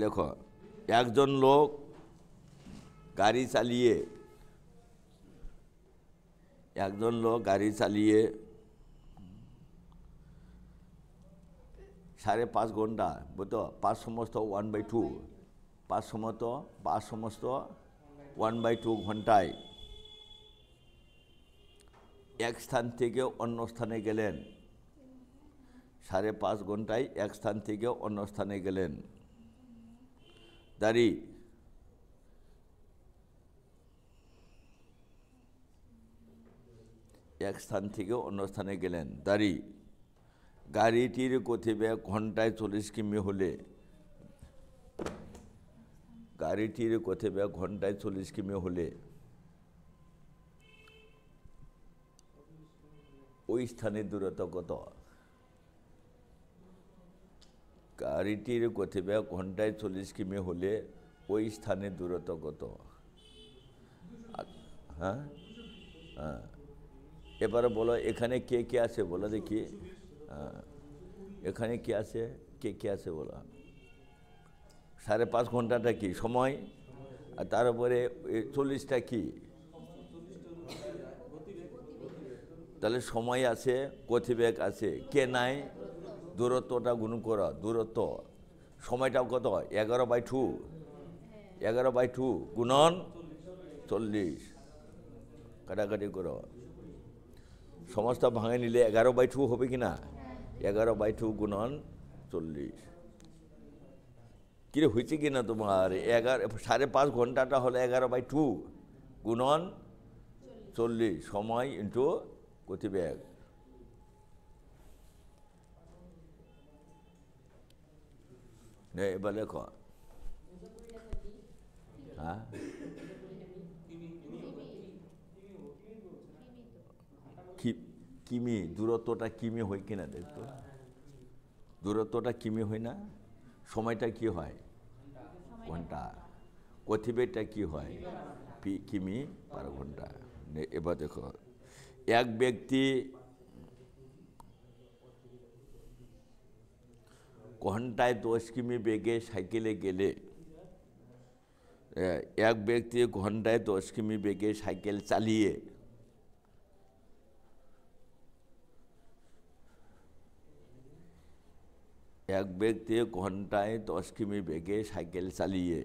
লেখো একজন লোক গাড়ি চালিয়ে 5.5 ঘন্টা বুঝতো 5 সমস্ত 1/2 5 সমস্ত 1/2 ঘন্টায় এক স্থান থেকে অন্য স্থানে গেলেন, 5.5 ঘন্টায় এক স্থান থেকে অন্য স্থানে গেলেন। দাড়ি, এক স্থান থেকে অন্য স্থানে গেলেন। দাড়ি, গাড়িটির গতিবেগ ঘন্টায় 40 কিমি হলে, গাড়িটির গতিবেগ ঘন্টায় 40 কিমি হলে ওই স্থানের দূরত্ব কত? গাড়িটির গতিবেগ ঘন্টায় 40 কিমি হলে ওই স্থানের দূরত্ব কত? হ্যাঁ হ্যাঁ, এবারে বলো এখানে কে কে আছে বলো দেখি। হ্যাঁ, এখানে কে আছে, কে কে আছে বলো। 5.5 ঘন্টাটা কি সময়, আর তার উপরে 40টা কি? তাহলে সময় আছে, গতিবেগ আছে, কে নাই? দূরত্বটা গুণ করো, দূরত্ব। সময়টাও কত? 11/2, 11/2 গুণন 40, কাটাকাটি করো। সমস্ত ভাঙে নিলে 11/2 হবে কি না? 11/2 গুণন 40। কিরে হয়েছে কি না তোমার? 5.5 ঘন্টাটা হলো 11/2 গুণন 40, সময় ইন্টু গতিবেগ। এবার লেখো। হ্যাঁ, কিমি, দূরত্বটা কিমি হয় কিনা দেখতো। দূরত্বটা কিমি হয় না? সময়টা কি হয়? ঘন্টা। গতিবেগটা কি হয়? কিমি পার ঘন্টা। এবার দেখো, এক ব্যক্তি ঘন্টায় 10 কিমি বেগে সাইকেলে গেলে, এক ব্যক্তি ঘন্টায় 10 কিমি বেগে সাইকেল চালিয়ে এক ব্যক্তি ঘন্টায় 10 কিমি বেগে সাইকেল চালিয়ে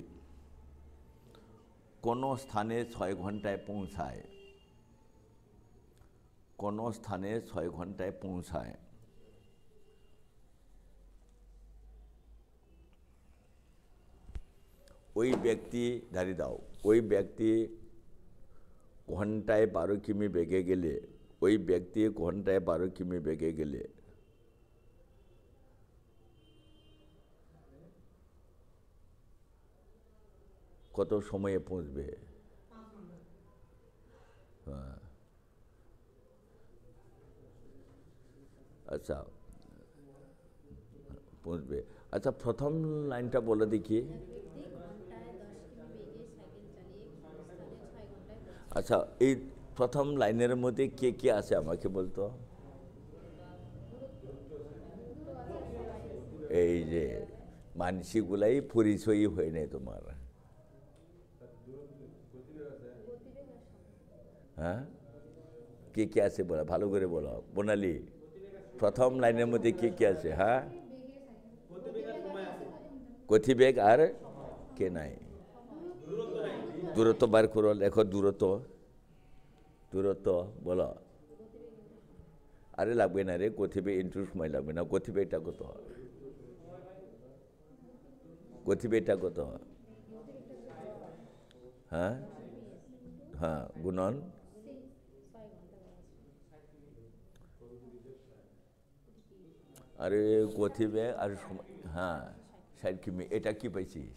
কোনো স্থানে 6 ঘন্টায় পৌঁছায়, কোনো স্থানে 6 ঘন্টায় পৌঁছায়, ওই ব্যক্তি, দাঁড়িয়ে দাও, ওই ব্যক্তি ঘন্টায় 12 কিমি বেগে গেলে, ওই ব্যক্তি ঘন্টায় 12 কিমি বেগে গেলে কত সময়ে পৌঁছবে? হ্যাঁ, আচ্ছা পৌঁছবে। আচ্ছা, প্রথম লাইনটা বলে দেখি। আচ্ছা, এই প্রথম লাইনের মধ্যে কে কে আছে আমাকে বলতো। এই যে মানসিকগুলাই পরিচয়ই হয় নাই তোমার। হ্যাঁ, কে কে আছে বলো, ভালো করে বলো বনালি। প্রথম লাইনের মধ্যে কে কে আছে? হ্যাঁ, গতিবেগ আর কে নাই? দূরত্ব বার করো, লেখো দূরত্ব। দূরত্ব বলো। আরে লাগবে না রে, গতিবেগ ইন্টু সময় লাগবে না। গতিবেগটা কত? গতিবেগটা কত? হ্যাঁ হ্যাঁ, গুণন। আরে গতিবেগ আর সময়, হ্যাঁ 60 কিমি। এটা কি পাইছিস?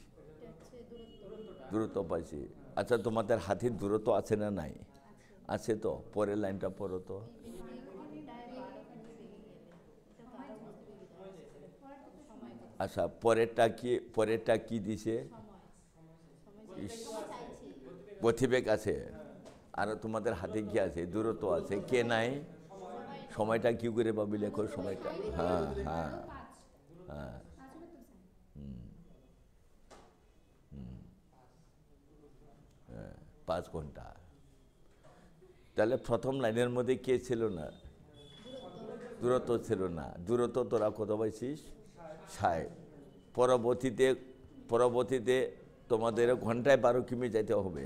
দূরত্ব পাইছি। আচ্ছা, তোমাদের হাতির দূরত্ব আছে না নাই? আছে তো। পরের লাইনটা পড়ো তো। আচ্ছা, পরেরটা কি দিছে? গতিবেগ আছে, আর তোমাদের হাতে কি আছে? দূরত্ব আছে, কে নাই? সময়টা কি করে পাবি? লেখো সময়টা। হ্যাঁ হ্যাঁ হ্যাঁ, 5 ঘন্টা। তাহলে প্রথম লাইনের মধ্যে কে ছিল না? দূরত্ব ছিল না। দূরত্ব তোরা কত পাইছিস? 60। পরবর্তীতে তোমাদের ঘন্টায় 12 কিমি যেতে হবে।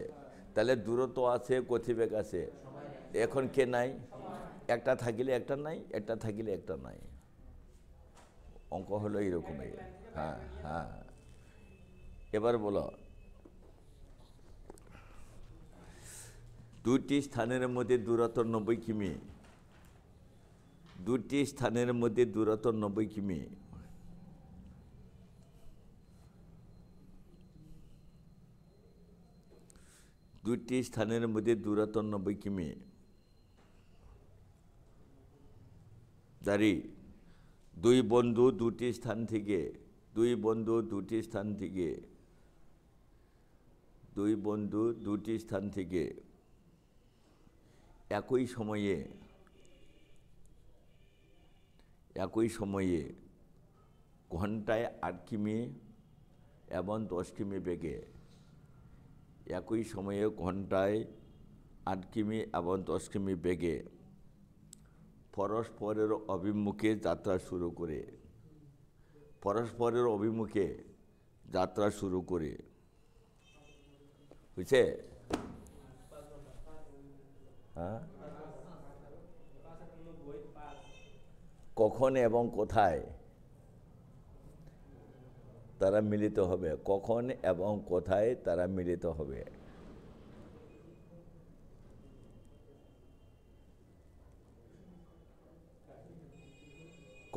তাহলে দূরত্ব আছে, গতিবেগ আছে, এখন কে নাই? একটা থাকিলে একটা নাই, একটা থাকিলে একটা নাই। অঙ্ক হলো এইরকমই। হ্যাঁ হ্যাঁ, এবার বলো, দুটি স্থানের মধ্যে দূরত্ব 90 কিমি। দুটি স্থানের মধ্যে দূরত্ব 90 কিমি। দুটি স্থানের মধ্যে দূরত্ব 90 কিমি। জারি, দুই বন্ধু দুটি স্থান থেকে, দুই বন্ধু দুটি স্থান থেকে, দুই বন্ধু দুটি স্থান থেকে একই সময়ে ঘন্টায় 8 কিমি এবং 10 কিমি বেগে, একই সময়ে ঘন্টায় 8 কিমি এবং 10 কিমি বেগে পরস্পরের অভিমুখে যাত্রা শুরু করে, পরস্পরের অভিমুখে যাত্রা শুরু করে, বুঝছে? হ্যাঁ, কখন এবং কোথায় তারা মিলিত হবে? কখন এবং কোথায় তারা মিলিত হবে?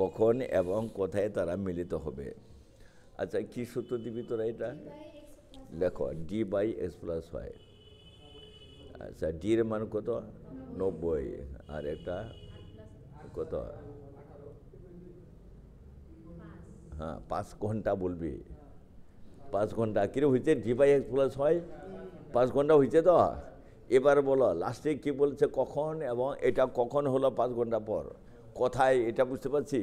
কখন এবং কোথায় তারা মিলিত হবে? আচ্ছা, কি সূত্র দিবি তোরা এটা? লেখো, d/x+y। আচ্ছা, ডি এর মান কত? 90। আর এটা কত? হ্যাঁ, 5 ঘন্টা বলবি। 5 ঘন্টা কিরে হয়েছে? d/x+y 5 ঘন্টা হয়েছে তো। এবার বলো লাস্টে কি বলছে? কখন, এবং এটা কখন হলো 5 ঘন্টা পর, কোথায় এটা বুঝতে পারছি।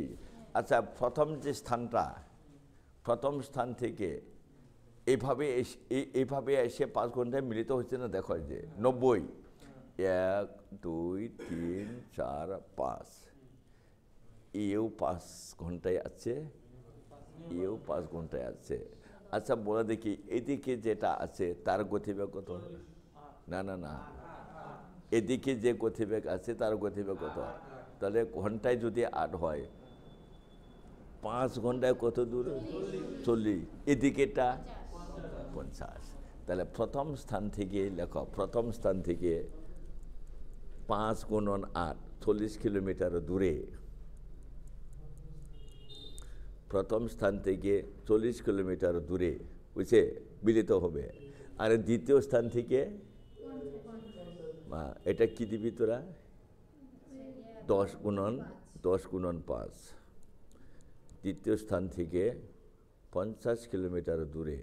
আচ্ছা, প্রথম যে স্থানটা, প্রথম স্থান থেকে এইভাবে এসে 5 ঘন্টায় মিলিত হচ্ছে না? দেখো যে 90, 1 2 3 4 5, এও 5 ঘন্টায় আছে, এও 5 ঘন্টায় আছে। আচ্ছা, বলে দেখি এদিকে যেটা আছে তার গতিবেগ কত? না না না, এদিকে যে গতিবেগ আছে তার গতিবেগ কত? তাহলে ঘন্টায় যদি 8 হয়, 5 ঘন্টায় কত দূর? 40। এদিকেটা 50। তাহলে প্রথম স্থান থেকে লেখো, প্রথম স্থান থেকে 5 × 8 40 কিলোমিটার দূরে, প্রথম স্থান থেকে 40 কিলোমিটার দূরে, বুঝছে, মিলিত হবে। আর দ্বিতীয় স্থান থেকে এটা কি দিবি তোরা? 10 × 5। দ্বিতীয় স্থান থেকে 50 কিলোমিটার দূরে।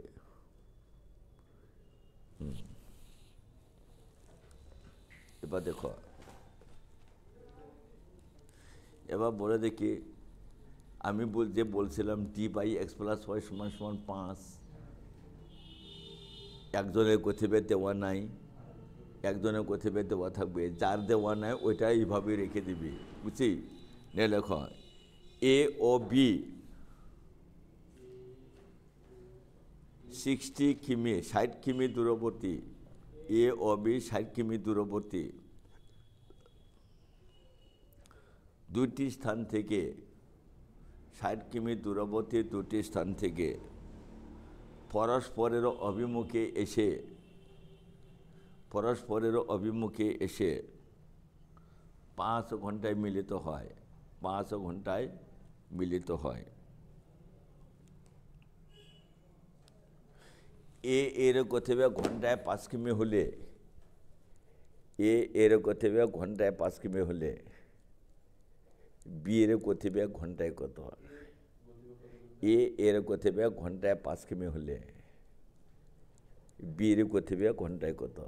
এবার দেখো, এবার বলে দেখি, আমি বলছিলাম d/x+y = 5। একজনের গতিবেগ দেওয়া নাই, একজনের গতিবেগ দেওয়া থাকবে, যার দেওয়া নাই ওইটা এইভাবে রেখে দিবি, বুঝছি? নে লেখো, এ ও বি 60 কিমি, 60 কিমি দূরবর্তী, এ ও বি 60 কিমি দূরবর্তী দুটি স্থান থেকে, 60 কিমি দূরবর্তী দুটি স্থান থেকে পরস্পরের অভিমুখে এসে 5 ঘন্টায় মিলিত হয়, 5 ঘন্টায় মিলিত হয়। এর গতিবেগ ঘন্টায় 5 কিমি হলে, এর গতিবেগ ঘন্টায় 5 কিমি হলে বি এর গতিবেগ ঘন্টায় কত? এর গতিবেগ ঘন্টায় 5 কিমি হলে বি এর গতিবেগ ঘন্টায় কত?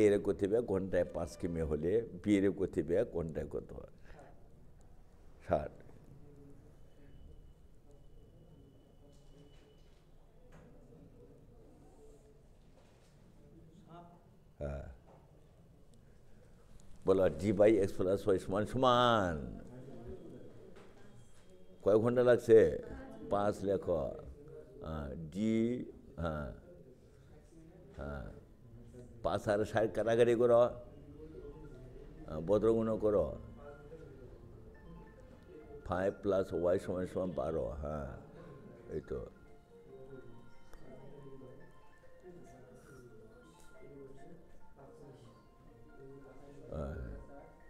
এর গতিবেগ ঘন্টায় 5 কিমি হলে বি এর গতিবেগ ঘন্টায় কত? 60। হ্যাঁ, বলো d/x+y সমান কয় ঘন্টা লাগছে? 5 লেখো। ডি, হ্যাঁ হ্যাঁ, 5 আর 60 কাটাকাটি করো, বদ্রগুণ করো। 5 + y = 12, হ্যাঁ এই তো।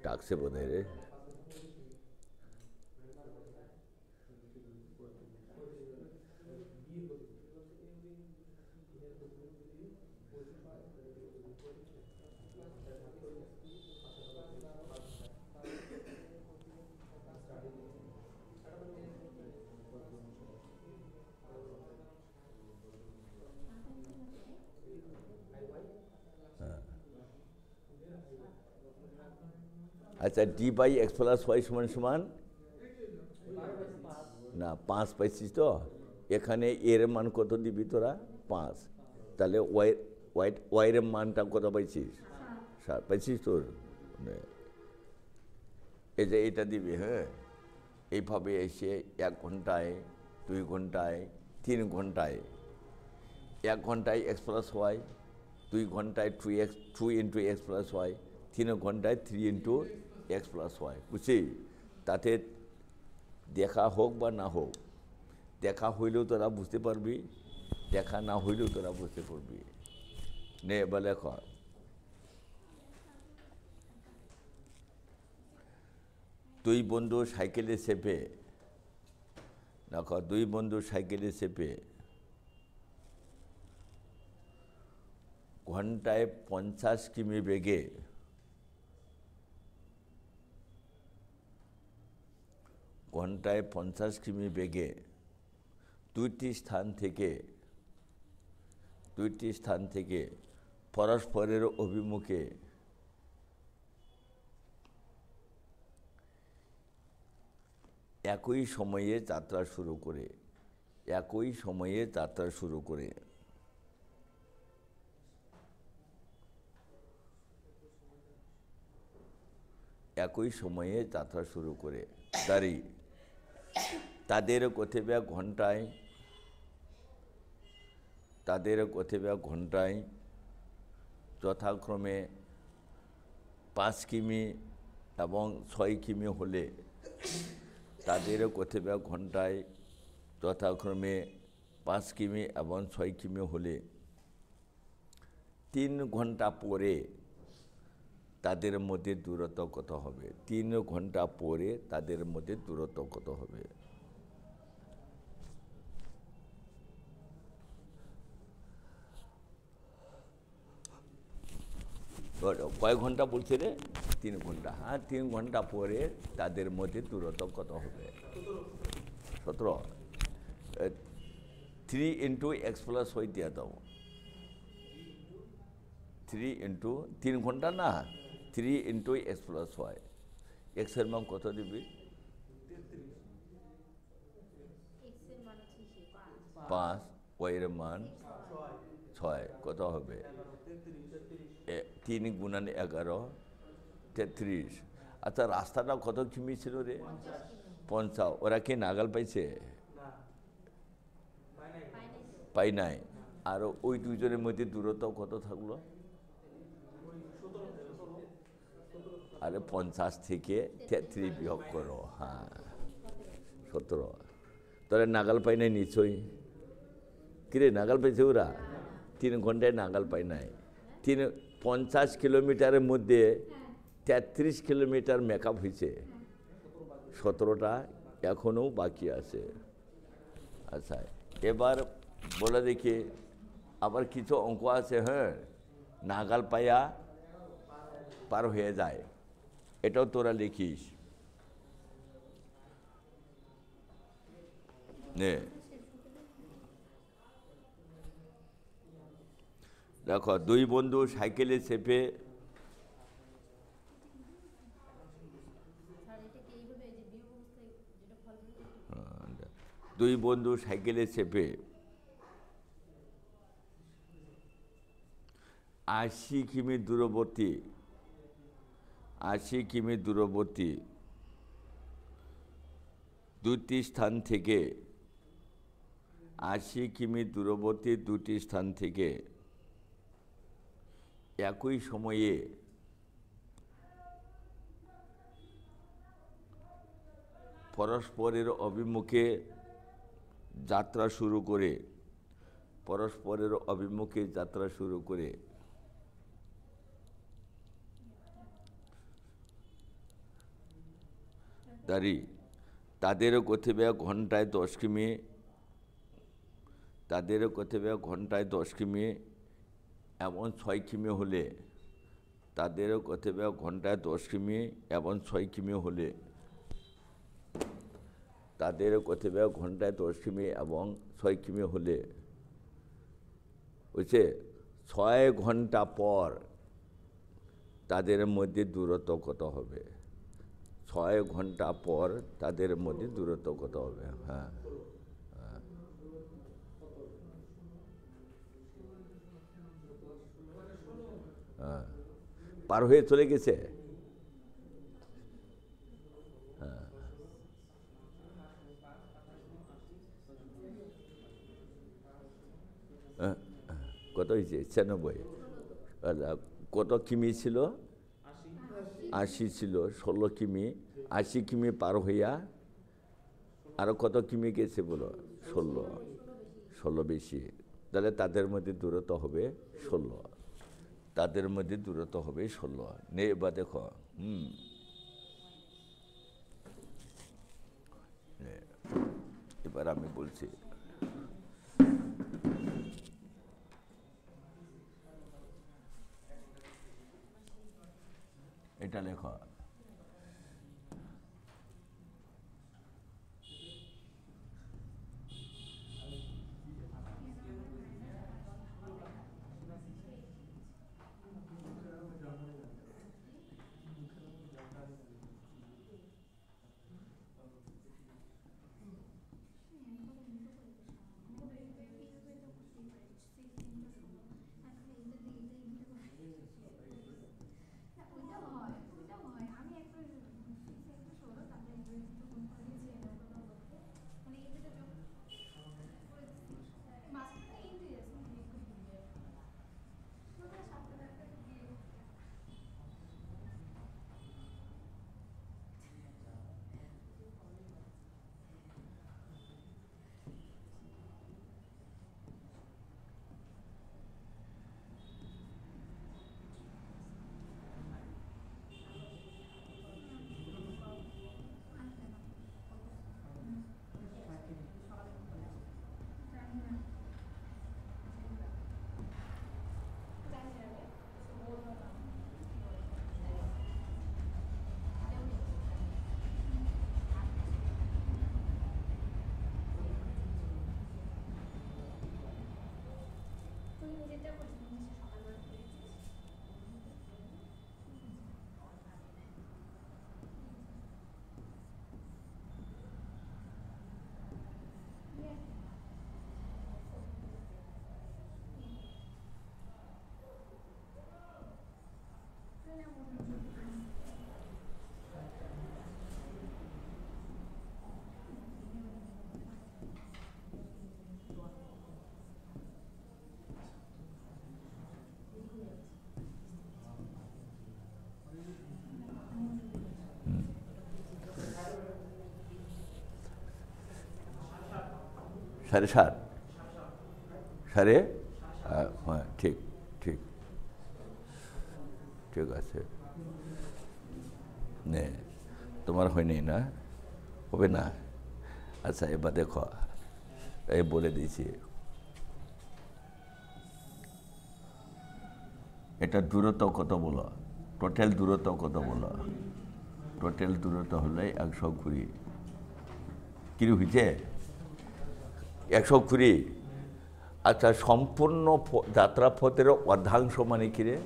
টাকসে বোধ হয় রে। আচ্ছা, d/x + y সমান না 5 পাইছিস তো, এখানে এর মান কত দিবি তোরা? 5। তাহলে ওয়াই এর মানটা কত পাইছিস? 7 পাইছিস তোর। এই যে এটা দিবি, হ্যাঁ এইভাবে এসে 1 ঘন্টায়, 2 ঘন্টায়, 3 ঘন্টায়, 1 ঘন্টায় x + y, 2 ঘন্টায় 2 × x + y, 3 ঘন্টায় 3 × x + y, বুঝছি? তাতে দেখা হোক বা না হোক, দেখা হইলেও তোরা বুঝতে পারবি, দেখা না হইলেও তোরা বুঝতে পারবি। নে এবার লেখ। দুই বন্ধু সাইকেলে চেপে, দেখো 2 বন্ধু সাইকেলে চেপে ঘন্টায় 50 কিমি বেগে ঘন্টায় 50 কিমি বেগে দুইটি স্থান থেকে পরস্পরের অভিমুখে একই সময়ে যাত্রা শুরু করে একই সময়ে যাত্রা শুরু করে তাদের গতিবেগ ঘন্টায় যথাক্রমে 5 কিমি এবং 6 কিমি হলে তাদের গতিবেগ ঘন্টায় যথাক্রমে 5 কিমি এবং 6 কিমি হলে 3 ঘন্টা পরে তাদের মধ্যে দূরত্ব কত হবে? 3 ঘন্টা পরে তাদের মধ্যে দূরত্ব কত হবে? কয় ঘন্টা বলছে রে? 3 ঘন্টা। হ্যাঁ, 3 ঘন্টা পরে তাদের মধ্যে দূরত্ব কত হবে? 17। 3 × x + y দিয়ে দাও। 3 ঘন্টা না, 3 × x + y। x এর মান কত দিবি? 5। y এর মান 6। কত হবে? 3 × 11 33। আচ্ছা, রাস্তাটা কত কিমি ছিল রে? 50। ওরা কি নাগাল পাইছে? পাই নাই। আর ওই দুজনের মধ্যে দূরত্ব কত থাকলো? আরে 50 থেকে 33 বিয়োগ করো। হ্যাঁ, 17। তোরা নাগাল পাই নাই নিশ্চয়ই। কিরে, নাগাল পাইছে ওরা? 3 ঘন্টায় নাগাল পাই নাই। 50 কিলোমিটারের মধ্যে 33 কিলোমিটার মেকআপ হয়েছে, 17টা এখনও বাকি আছে। আচ্ছা, এবার বলে দেখি, আবার কিছু অঙ্ক আছে, হ্যাঁ নাগাল পাইয়া পার হয়ে যায়, এটাও তোরা লিখিস। নে দেখো, 2 বন্ধু সাইকেলে চেপে দুই বন্ধু সাইকেলে চেপে 80 কিমি দূরবর্তী দুটি স্থান থেকে 80 কিমি দূরবর্তী দুটি স্থান থেকে একই সময়ে পরস্পরের অভিমুখে যাত্রা শুরু করে তাদেরও গতিবেগ ঘন্টায় 10 কিমি, এমন 6 কিমি হলে, তাদেরও গতিবেগ ঘন্টায় 10 কিমি এবং 6 কিমি হলে, হচ্ছে 6 ঘন্টা পর তাদের মধ্যে দূরত্ব কত হবে? 6 ঘন্টা পর তাদের মধ্যে দূরত্ব কত হবে? হ্যাঁ, পার হয়ে চলে গেছে। কত হয়েছে? 96। কত কিমি ছিল? 80 ছিল। 16 কিমি, 80 কিমি পার হইয়া আরো কত কিমি গেছে বলো? 16 বেশি। তাহলে তাদের মধ্যে দূরত্ব হবে 16। নে এবার দেখো, এবার আমি বলছি, এটা লেখো। সাড়ে সাত, হ্যাঁ, ঠিক আছে। নে, তোমার হয়নি না? হবে না? আচ্ছা, এবার দেখো, এই বলে দিয়েছি, এটা দূরত্ব কত বলো? টোটাল দূরত্ব কত বলো? টোটাল দূরত্ব হলে 120। কিরু হয়েছে? 120। আচ্ছা, সম্পূর্ণ যাত্রাপথের অর্ধাংশ মানে কিরে?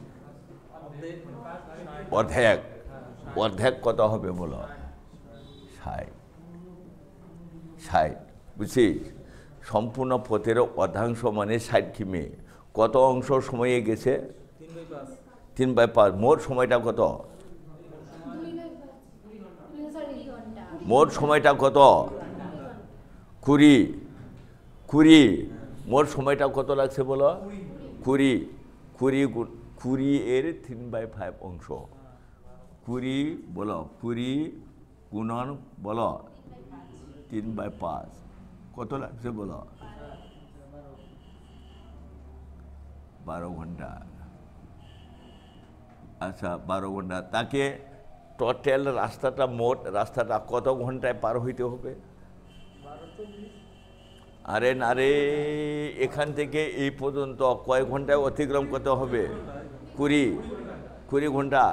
অর্ধেক কত হবে বলো? 60। বুঝছিস? সম্পূর্ণ পথের অর্ধাংশ মানে 60 কিমি। কত অংশ সময়ে গেছে? 3/5। মোট সময়টা কত? মোট সময়টা কত? 20। মোট সময়টা কত লাগছে বলো? 20 20 এর 3/5 অংশ। 20 বলো, 20 গুণন বলো 3/5 কত লাগছে বলো? 12 ঘন্টা। আচ্ছা 12 ঘন্টা। তাকে টোটাল রাস্তাটা, মোট রাস্তাটা কত ঘন্টায় পার হইতে হবে? আরে না রে, এখান থেকে এই পর্যন্ত কয় ঘন্টায় অতিক্রম করতে হবে? 20 ঘন্টা।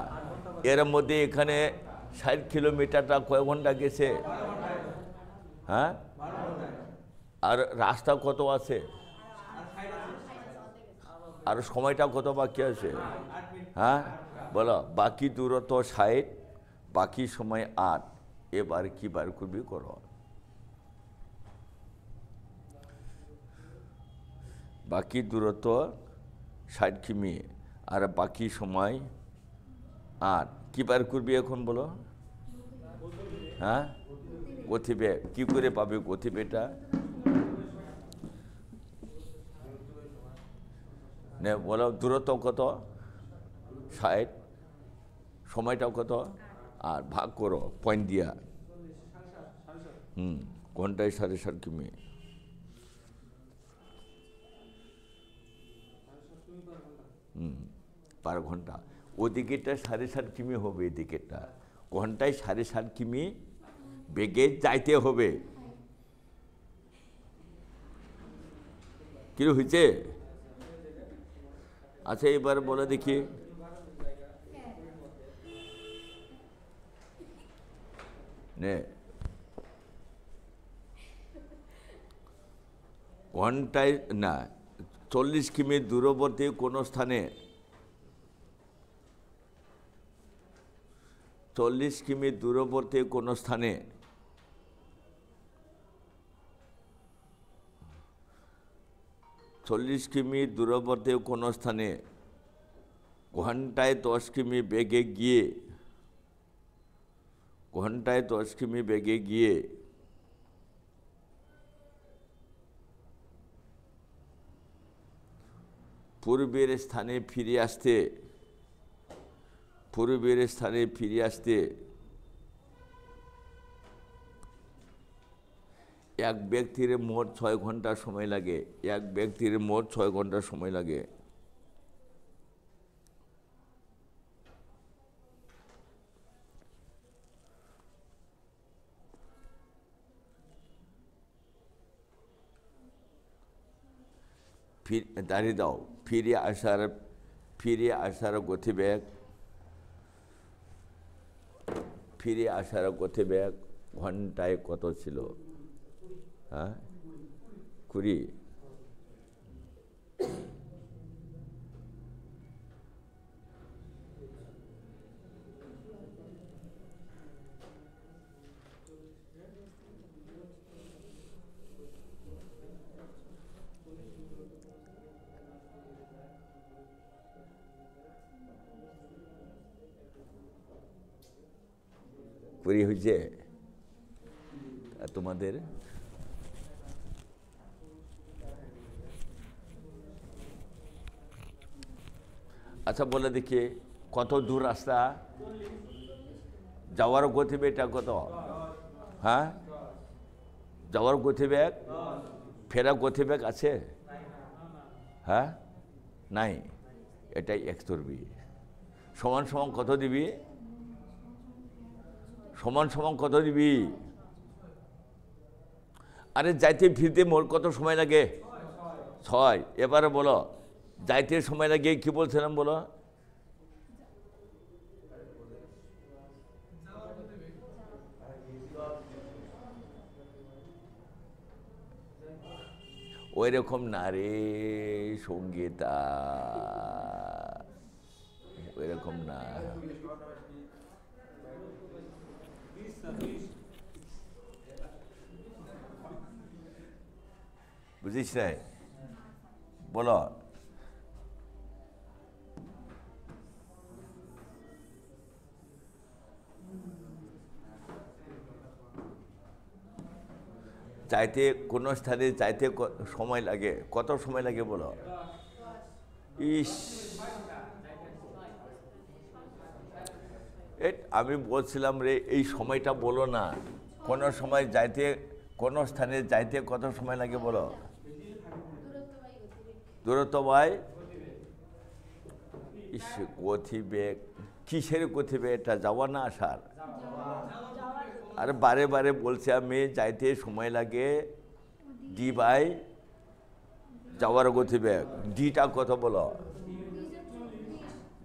এর মধ্যে এখানে 60 কিলোমিটারটা কয় ঘন্টা গেছে? হ্যাঁ, আর রাস্তা কত আছে? আর সময়টা কত বাকি আছে? হ্যাঁ বলো, বাকি দূরত্ব 60, বাকি সময় 8। এবার কি বার করবি করো। বাকি দূরত্ব 60 কিমি আর বাকি সময় 8। কি বার করবি এখন বলো? হ্যাঁ, গতিবেগ। কি করে পাবে গতিবেগটা? নে বলো, দূরত্ব কত? 60, সময়টা কত? আর ভাগ করো পয়েন্ট দিয়া। ঘন্টায় 7.5 কিমি। পার ঘন্টা। ওদিকেটা 7.5 কিমি হবে, এদিকেটা ঘন্টায় 7.5 কিমি বেগে যাইতে হবে। কি হয়েছে? আচ্ছা এবার বলে দেখি, নে ঘন্টায় না 40 কিমি দূরবর্তী কোনো স্থানে, 40 কিমি দূরবর্তী কোনো স্থানে 40 কিমি দূরবর্তী কোনো স্থানে ঘন্টায় 10 কিমি বেগে গিয়ে, ঘন্টায় 10 কিমি বেগে গিয়ে পূর্বের স্থানে ফিরে আসতে, পূর্বের স্থানে ফিরে আসতে এক ব্যক্তির মোট 6 ঘন্টা সময় লাগে। এক ব্যক্তির মোট 6 ঘন্টা সময় লাগে। দাঁড়িয়ে দাও। ফিরে আসার গতিবেগ, ফিরে আসার গতিবেগ ঘন্টায় কত ছিল? হ্যাঁ 20। হয়েছে তোমাদের? আচ্ছা বলে দেখি, কত দূর রাস্তা? যাওয়ার গতিবেগটা কত? হ্যাঁ, যাওয়ার গতিবেগ, ফেরা গতিবেগ আছে? হ্যাঁ নাই। এটাই x ধরবি। সমান সমান কত দিবি? সমান সমান কত দিবি? আরে যাইতে ফিরতে মোট কত সময় লাগে? 6। এবারে বলো, যাইতে সময় লাগে কি বলছিলাম বলো? ওই রকম না রে সঙ্গীতা, ওই রকম না। বুঝিস নাই? বলো চাইতে, কোনো স্থানে চাইতে সময় লাগে, কত সময় লাগে বলো? ইস আমি বলছিলাম রে এই সময়টা বলো না, কোন সময় যাইতে, কোন স্থানে যাইতে কত সময় লাগে বলো। দূরত্ব বাই গতিবেগ। কিসের গতিবেগ? এটা যাওয়া না আসার? আর বারে বারে বলছি আমি, যাইতে সময় লাগে ডি বাই যাওয়ার গতিবেগ। ডিটা কত বলো?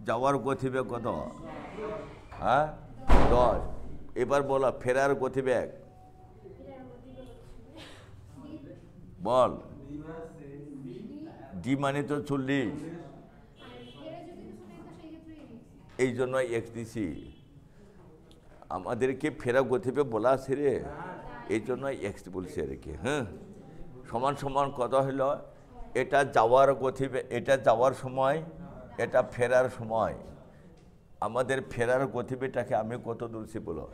যাওয়ার গতিবেগ কত? হ্যাঁ 10। এবার বলো ফেরার গতিবেগ বল। ডি মানে তো 40, এই জন্য এক্স দিছি। আমাদেরকে ফেরা গতিবেগ বলা আছে রে, এই জন্য এক্স বলছি আর কি। হ্যাঁ, সমান সমান কত হলো? এটা যাওয়ার গতিবেগ, এটা যাওয়ার সময়, এটা ফেরার সময়। আমাদের ফেরার গতিবেগটাকে আমি কত ধরছি বলো?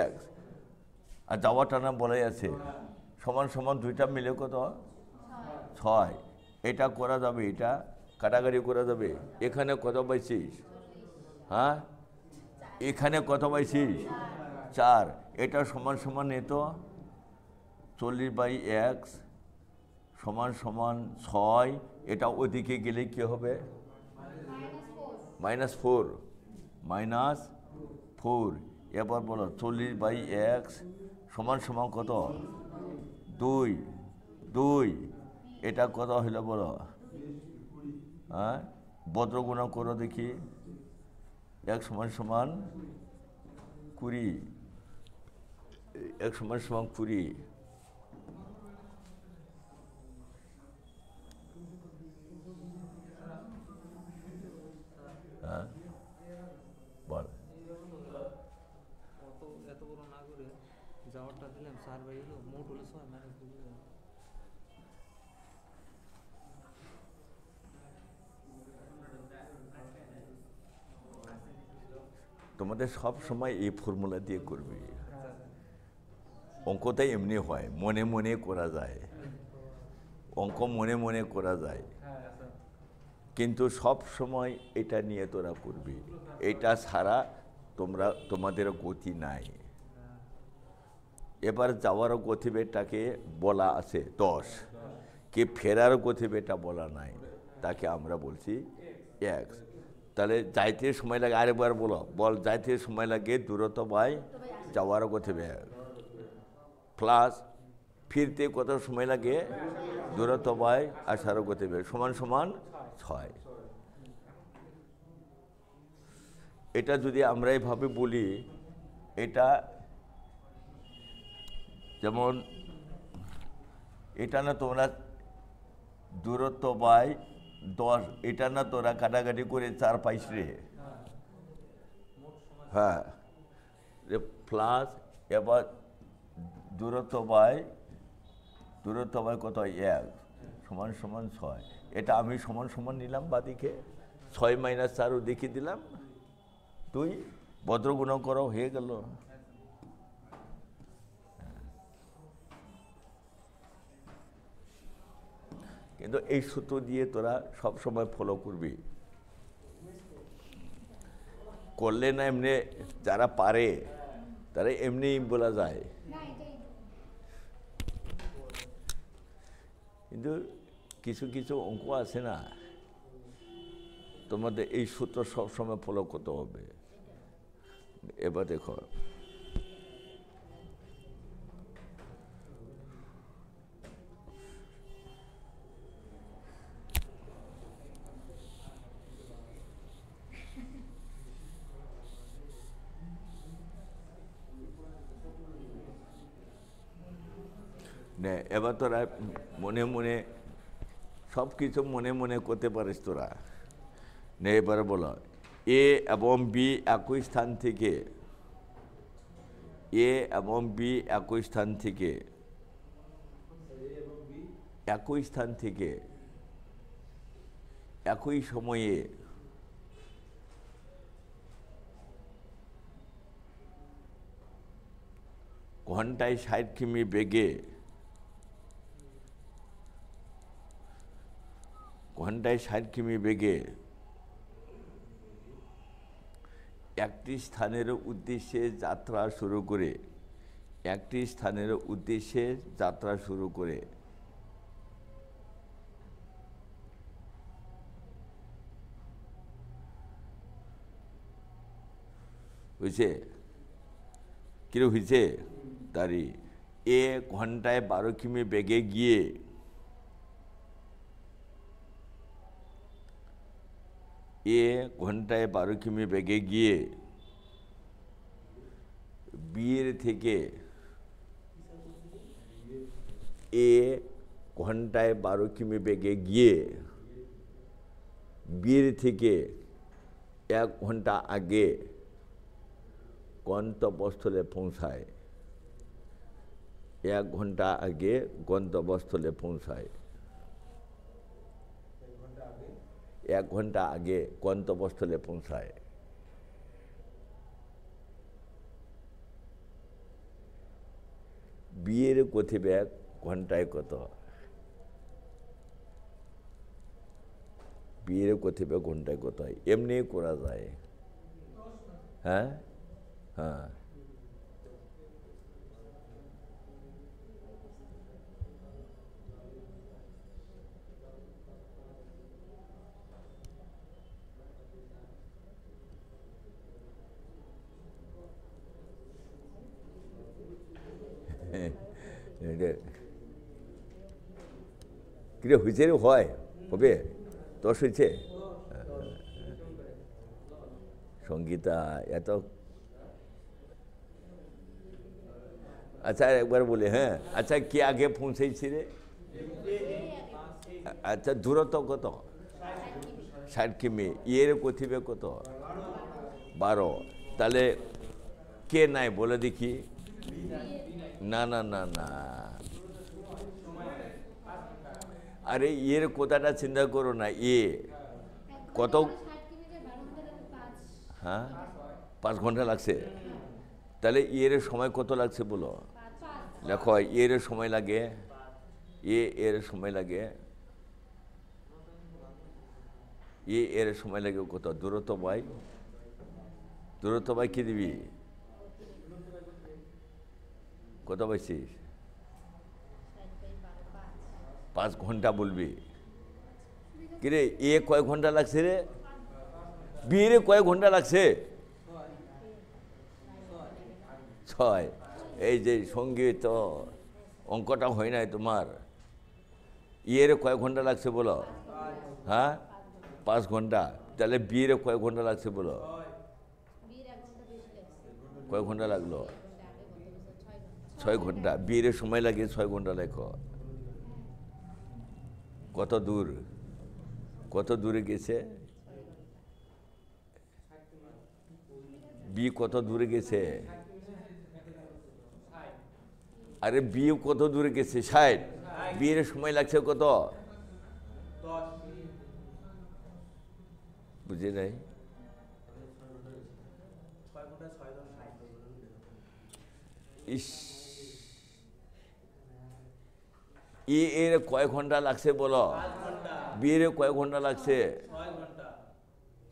এক্স। আর যাওয়াটা না বলাই আছে, সমান সমান দুইটা মিলে কত? 6। এটা করা যাবে, এটা কাটাকাটি করা যাবে। এখানে কত পাইছিস? হ্যাঁ, এখানে কত পাইছিস? 4। এটা সমান সমান এত 40/x সমান সমান 6। এটা ওদিকে গেলে কি হবে? -4। -4। এবার বলো 40/x সমান সমান কত? 2। 2। এটা কত হইলো বলো? হ্যাঁ, বজ্রগুণা করো দেখি। 1 সমান সমান 20। 1 সমান সমান 20। হ্যাঁ বল। এত বড় না করে যাওয়ারটা দিলাম 4 বাই হলো, মোট হলো 6 মাইনাস 2। তোমাদের সব সময় এই ফর্মুলা দিয়ে করবে। অঙ্কটাই এমনি হয়, মনে মনে করা যায়, অঙ্ক মনে মনে করা যায়, কিন্তু সব সময় এটা নিয়ে তোরা করবি। এটা ছাড়া তোমাদের গতি নাই। এবার যাওয়ার গতিবেগটাকে বলা আছে 10, কি ফেরার গতিবেগটা বলা নাই, তাকে আমরা বলছি এক্স। তাহলে যাইতে সময় লাগে, আরেকবার বল। যাইতে সময় লাগে দূরত্ব বাই যাওয়ার গতিবেগ, প্লাস ফিরতে কত সময় লাগে? দূরত্ব বাই আসার গতিবেগ সমান সমান 6। এটা যদি আমরা এইভাবে বলি, এটা যেমন এটা না তোমরা দূরত্ব বাই 10, এটা না তোরা কাটাকাটি করে 4 পাইস রে। হ্যাঁ, প্লাস এবার দূরত্ব বাই কত? 1 সমান সমান 6। এটা আমি সমান সমান নিলাম বাদিকে, 6 - 4 দেখিয়ে দিলাম 2। বজ্রগুণ করো, হয়ে গেল। কিন্তু এই সূত্র দিয়ে তোরা সব সময় ফলো করবি, করলে না এমনি যারা পারে তারা এমনি বলা যায়। কিন্তু কিছু কিছু অঙ্ক আছে না, তোমাদের এই সূত্র সবসময় ফলো করতে হবে। এবার দেখো, এবার তোরা মনে মনে সব কিছু মনে মনে করতে পারিস তোরা। এবার বলো, এ এবং বি একই স্থান থেকে, এ এবং বি একই স্থান থেকে, একই স্থান থেকে একই সময়ে ঘন্টায় 60 কিমি বেগে, ঘন্টায় 60 কিমি বেগে একটি স্থানের উদ্দেশ্যে যাত্রা শুরু করে, একটি স্থানের উদ্দেশ্যে যাত্রা শুরু করে হয়েছে, কিরকম হয়েছে? তারই এ ঘন্টায় 12 কিমি বেগে গিয়ে এ ঘন্টায় 12 কিমি বেগে গিয়ে বিয়ের থেকে এ ঘন্টায় 12 কিমি বেগে গিয়ে বিয়ের থেকে 1 ঘন্টা আগে গন্তব্যস্থলে পৌঁছায়। 1 ঘন্টা আগে গন্তব্যস্থলে পৌঁছায়। 1 ঘন্টা আগে গন্তব্যস্থলে পৌঁছায়। বিয়ের গতিবেগ ঘন্টায় কত? বিয়ের গতিবেগ ঘন্টায় কত? এমনি করা যায়। হ্যাঁ হ্যাঁ, কিরে হয়েছে রে? হয় হবে 10 হয়েছে। সঙ্গীতা এত, আচ্ছা একবার বলে, হ্যাঁ আচ্ছা কে আগে পৌঁছেছি রে? আচ্ছা দূরত্ব কত? 60 কিমি। এর গতিবেগ কত? 12। তাহলে কে নাই বলে দেখি? না না না না, আরে এর কথাটা চিন্তা করো না। এ কত? হ্যাঁ 5 ঘন্টা লাগছে। তাহলে এর সময় কত লাগছে বলো? দেখো এর সময় লাগে, এর সময় লাগে, এর সময় লাগে কত? দূরত্ব বাই, দূরত্ব বাই কি দিবি? কত পাইছিস? 5 ঘন্টা বলবি। কিরে এ কয় ঘন্টা লাগছে রে? বিয়ের কয় ঘন্টা লাগছে? 6। এই যে সঙ্গীত অঙ্কটা হয় নাই তোমার। এর কয় ঘন্টা লাগছে বলো? হ্যাঁ 5 ঘন্টা। তাহলে বিয়ের কয় ঘন্টা লাগছে বলো? কয় ঘন্টা লাগলো? 6 ঘন্টা। বিয়ের সময় লাগে 6 ঘন্টা। লেখো কত দূর, কত দূরে গেছে? বিয়ে কত দূরে গেছে? আরে বিয়ে কত দূরে গেছে? 60। বিয়ের সময় লাগছে কত? বুঝে নাই? ইস, এর কয় ঘন্টা লাগছে বলো? বিয়ের কয় ঘন্টা লাগছে?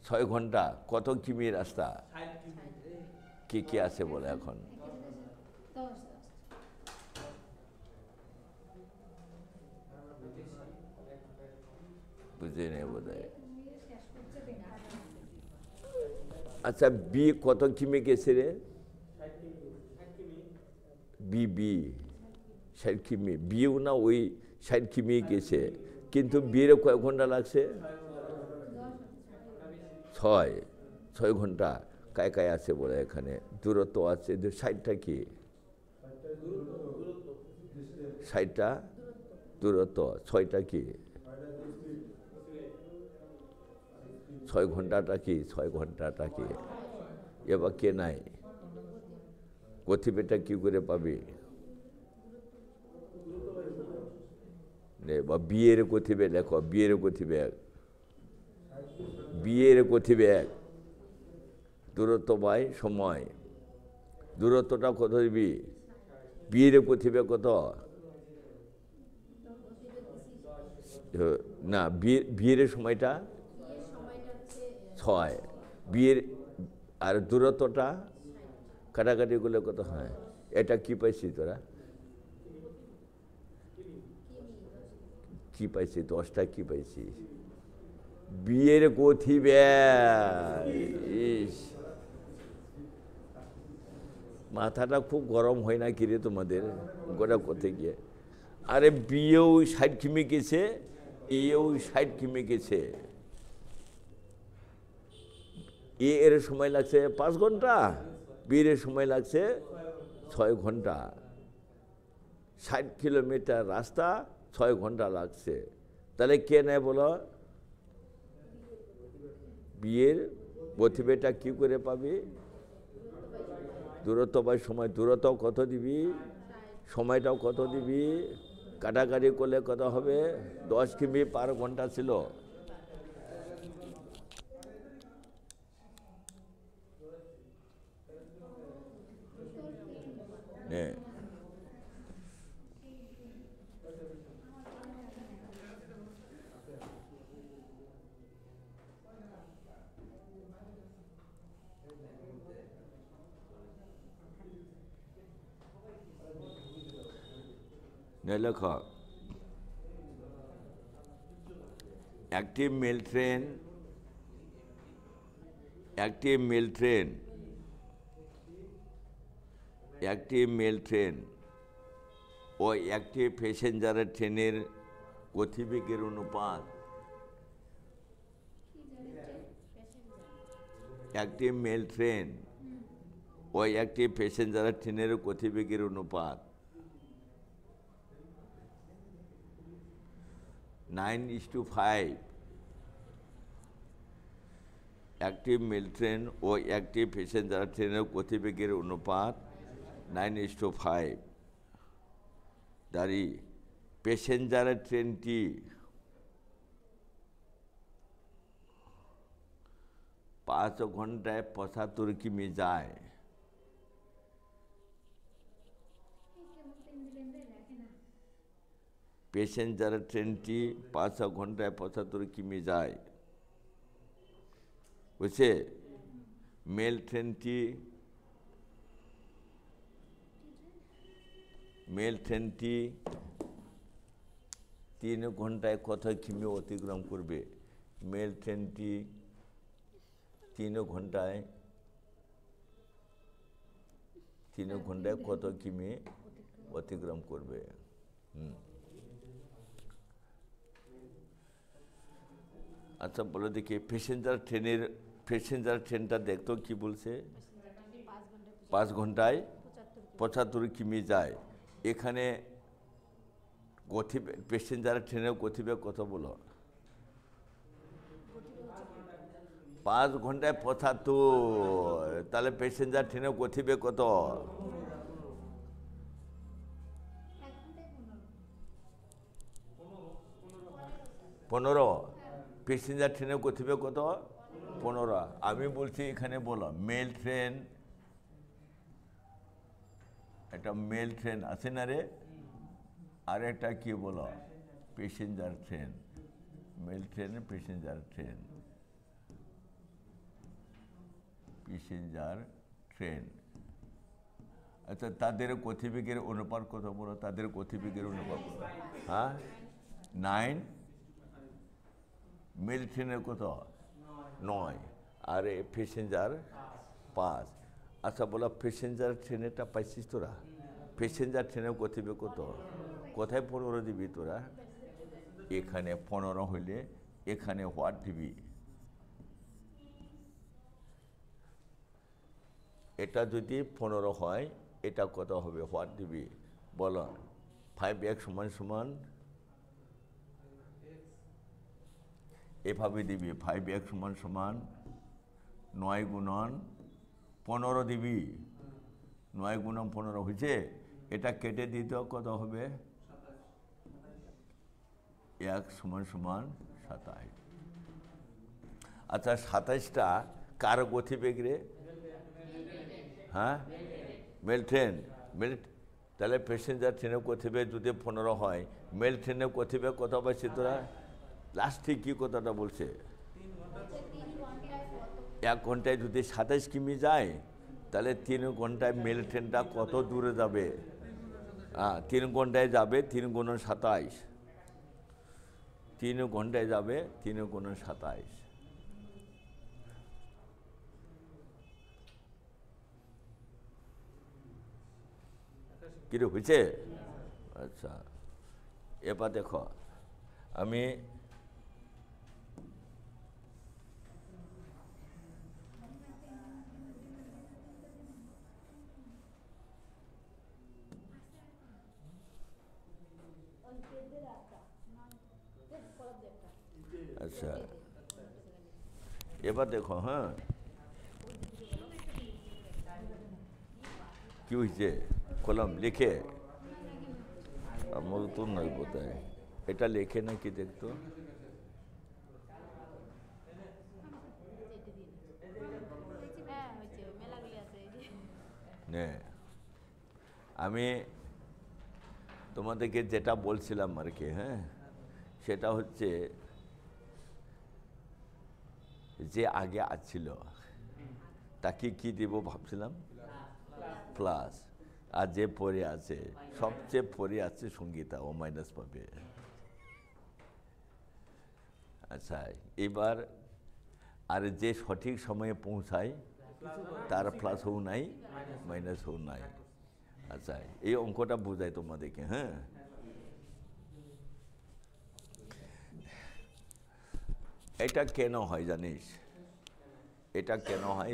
6 ঘন্টা। কত কিমি রাস্তা? কে কে আছে বলে এখন? বুঝে নেই বোধ হয়। আচ্ছা বি কত কিমি গেছে রে? বি 60 কিমি। বিয়েও না ওই 60 কিমি গেছে, কিন্তু বিয়ের কয় ঘন্টা লাগছে? 6 ঘন্টা। কায় কায় আছে বলে এখানে? দূরত্ব আছে। 60টা কি? 60টা দূরত্ব। 6টা কি? 6 ঘন্টাটা কি? 6 ঘন্টাটা কি? এবার কে নাই? গতিবেগটা কি করে পাবি? বা বিয়ের গতিবেগ লেখো। বিয়ের গতিবেগ, বিয়ের গতিবেগ দূরত্ব বাই সময়। দূরত্বটা কত দিবি? বিয়ের গতিবেগ কত? না বিয়ের সময়টা 6। বিয়ের আর দূরত্বটা কাটাকাটি করলে কত হয়? এটা কি পাইছি তোরা? কি পাইছি? 10টা কি পাইছি? বিয়ের গতিবেগ। ইস, মাথাটা খুব গরম হয় না কিরে তোমাদের গোটা করতে গিয়ে? আরে বিয়েও 60 কিমি গেছে, এও 60 কিমি গেছে। এর সময় লাগছে 5 ঘন্টা, বিয়ের সময় লাগছে 6 ঘন্টা। 60 কিলোমিটার রাস্তা 6 ঘন্টা লাগছে। তাহলে কে নেয় বলো? বিয়ের গতিবেগটা কি করে পাবি? দূরত্ব বাই সময়। দূরত্ব কত দিবি, সময়টাও কত দিবি, কাটাকাটি করলে কত হবে? 10 কিমি পার ঘন্টা ছিল। লেখ, একটি মেল ট্রেন ও একটি প্যাসেঞ্জারের ট্রেনের গতিবেগের অনুপাত। একটি মেল ট্রেন ও একটি প্যাসেঞ্জারের ট্রেনের গতিবেগের অনুপাত 9:5। একটি মেল ট্রেন ও একটি প্যাসেঞ্জার ট্রেনের গতিবেগের অনুপাত 9:5। দাঁড়ি প্যাসেঞ্জারের ট্রেনটি 5 ঘন্টায় 75 কিমি যায়। প্যাসেঞ্জারের ট্রেনটি 5 ঘন্টায় 75 কিমি যায়, বুঝছে? মেল ট্রেনটি 3 ঘন্টায় কত কিমি অতিক্রম করবে? মেল ট্রেনটি 3 ঘন্টায় কত কিমি অতিক্রম করবে? আচ্ছা বলো দেখি, প্যাসেঞ্জার ট্রেনটা দেখতো কি বলছে? 5 ঘন্টায় 75 কিমি যায়। এখানে প্যাসেঞ্জার ট্রেনের গতিবেগ কত বলো? 5 ঘন্টায় 75। তাহলে প্যাসেঞ্জার ট্রেনের গতিবেগ কত? 15। প্যাসেঞ্জার ট্রেনের গতিবেগ কত? 15। আমি বলছি এখানে বলো মেল ট্রেন, একটা মেল ট্রেন আছে না রে, আর একটা কি বলো? Passenger train. Mail train, passenger train. আচ্ছা তাদের গতিবেগের অনুপাত কত বলো? তাদের গতিবেগের অনুপাত কত? হ্যাঁ 9। মেল ট্রেনের কত? 9। আর প্যাসেঞ্জার 5। আচ্ছা বলো প্যাসেঞ্জার ট্রেনেরটা পাইছিস তোরা? প্যাসেঞ্জার ট্রেনের গতিবেগ কত? কোথায় 15 দিবি তোরা? এখানে 15 হইলে এখানে হোয়াট দিবি? এটা যদি 15 হয় এটা কত হবে? হোয়াট দিবি বলো? 5x সমান এভাবে দিবি। 5x সমান 9 গুণন 15 দিবি। 9 গুণন 15 হয়েছে। এটা কেটে দিতে কত হবে? x সমান 27। আচ্ছা 27টা কার গতিবেগ রে? হ্যাঁ মেল ট্রেন। তাহলে প্যাসেঞ্জার ট্রেনের গতিবেগ যদি 15 হয়, মেল ট্রেনের গতিবেগ কত পাইছে তোরা? লাস্টে কি কথাটা বলছে? 1 ঘন্টায় যদি 27 কিমি যায় তাহলে 3 ঘন্টায় মেল ট্রেনটা কত দূরে যাবে? 3 ঘন্টায় যাবে 3 গুণ 27, 3 ঘন্টায় যাবে 3 গুণ 27। কিরে হয়েছে? আচ্ছা, এবার দেখো আমি আচ্ছা এবার দেখো, হ্যাঁ কি হয়েছে? কলম লিখে আমার তো নয় বোধহয়, এটা লেখে নাকি দেখতো। নে আমি তোমাদেরকে যেটা বলছিলাম আর কি, হ্যাঁ সেটা হচ্ছে যে আগে আছিল তাকে কি দেব ভাবছিলাম, প্লাস, আর যে পরে আছে সবচেয়ে পরে আছে সঙ্গীতা, ও মাইনাস পাবে। আচ্ছা এবার আর যে সঠিক সময়ে পৌঁছায় তার প্লাস হোক নাই মাইনাস হোক নাই। আচ্ছা এই অঙ্কটা বোঝায় তোমাদেরকে, হ্যাঁ এটা কেন হয় জানিস? এটা কেন হয়?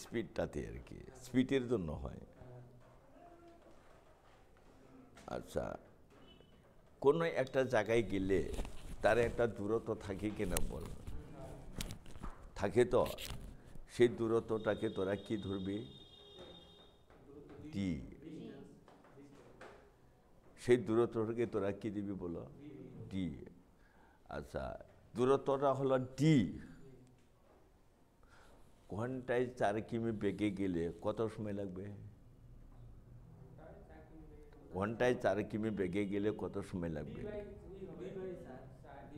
স্পিডটাতে আর কি, স্পিডের জন্য হয়। আচ্ছা কোনো একটা জায়গায় গেলে তার একটা দূরত্ব থাকে কিনা বল? থাকে তো, সেই দূরত্বটাকে তোরা কি ধরবি? ডি। সেই দূরত্বটাকে তোরা কি দিবি বলো? ডি। আচ্ছা দূরত্বটা হলো ডি। ঘন্টায় 4 কিমি বেগে গেলে কত সময় লাগবে? ঘন্টায় 4 কিমি বেগে গেলে কত সময় লাগবে?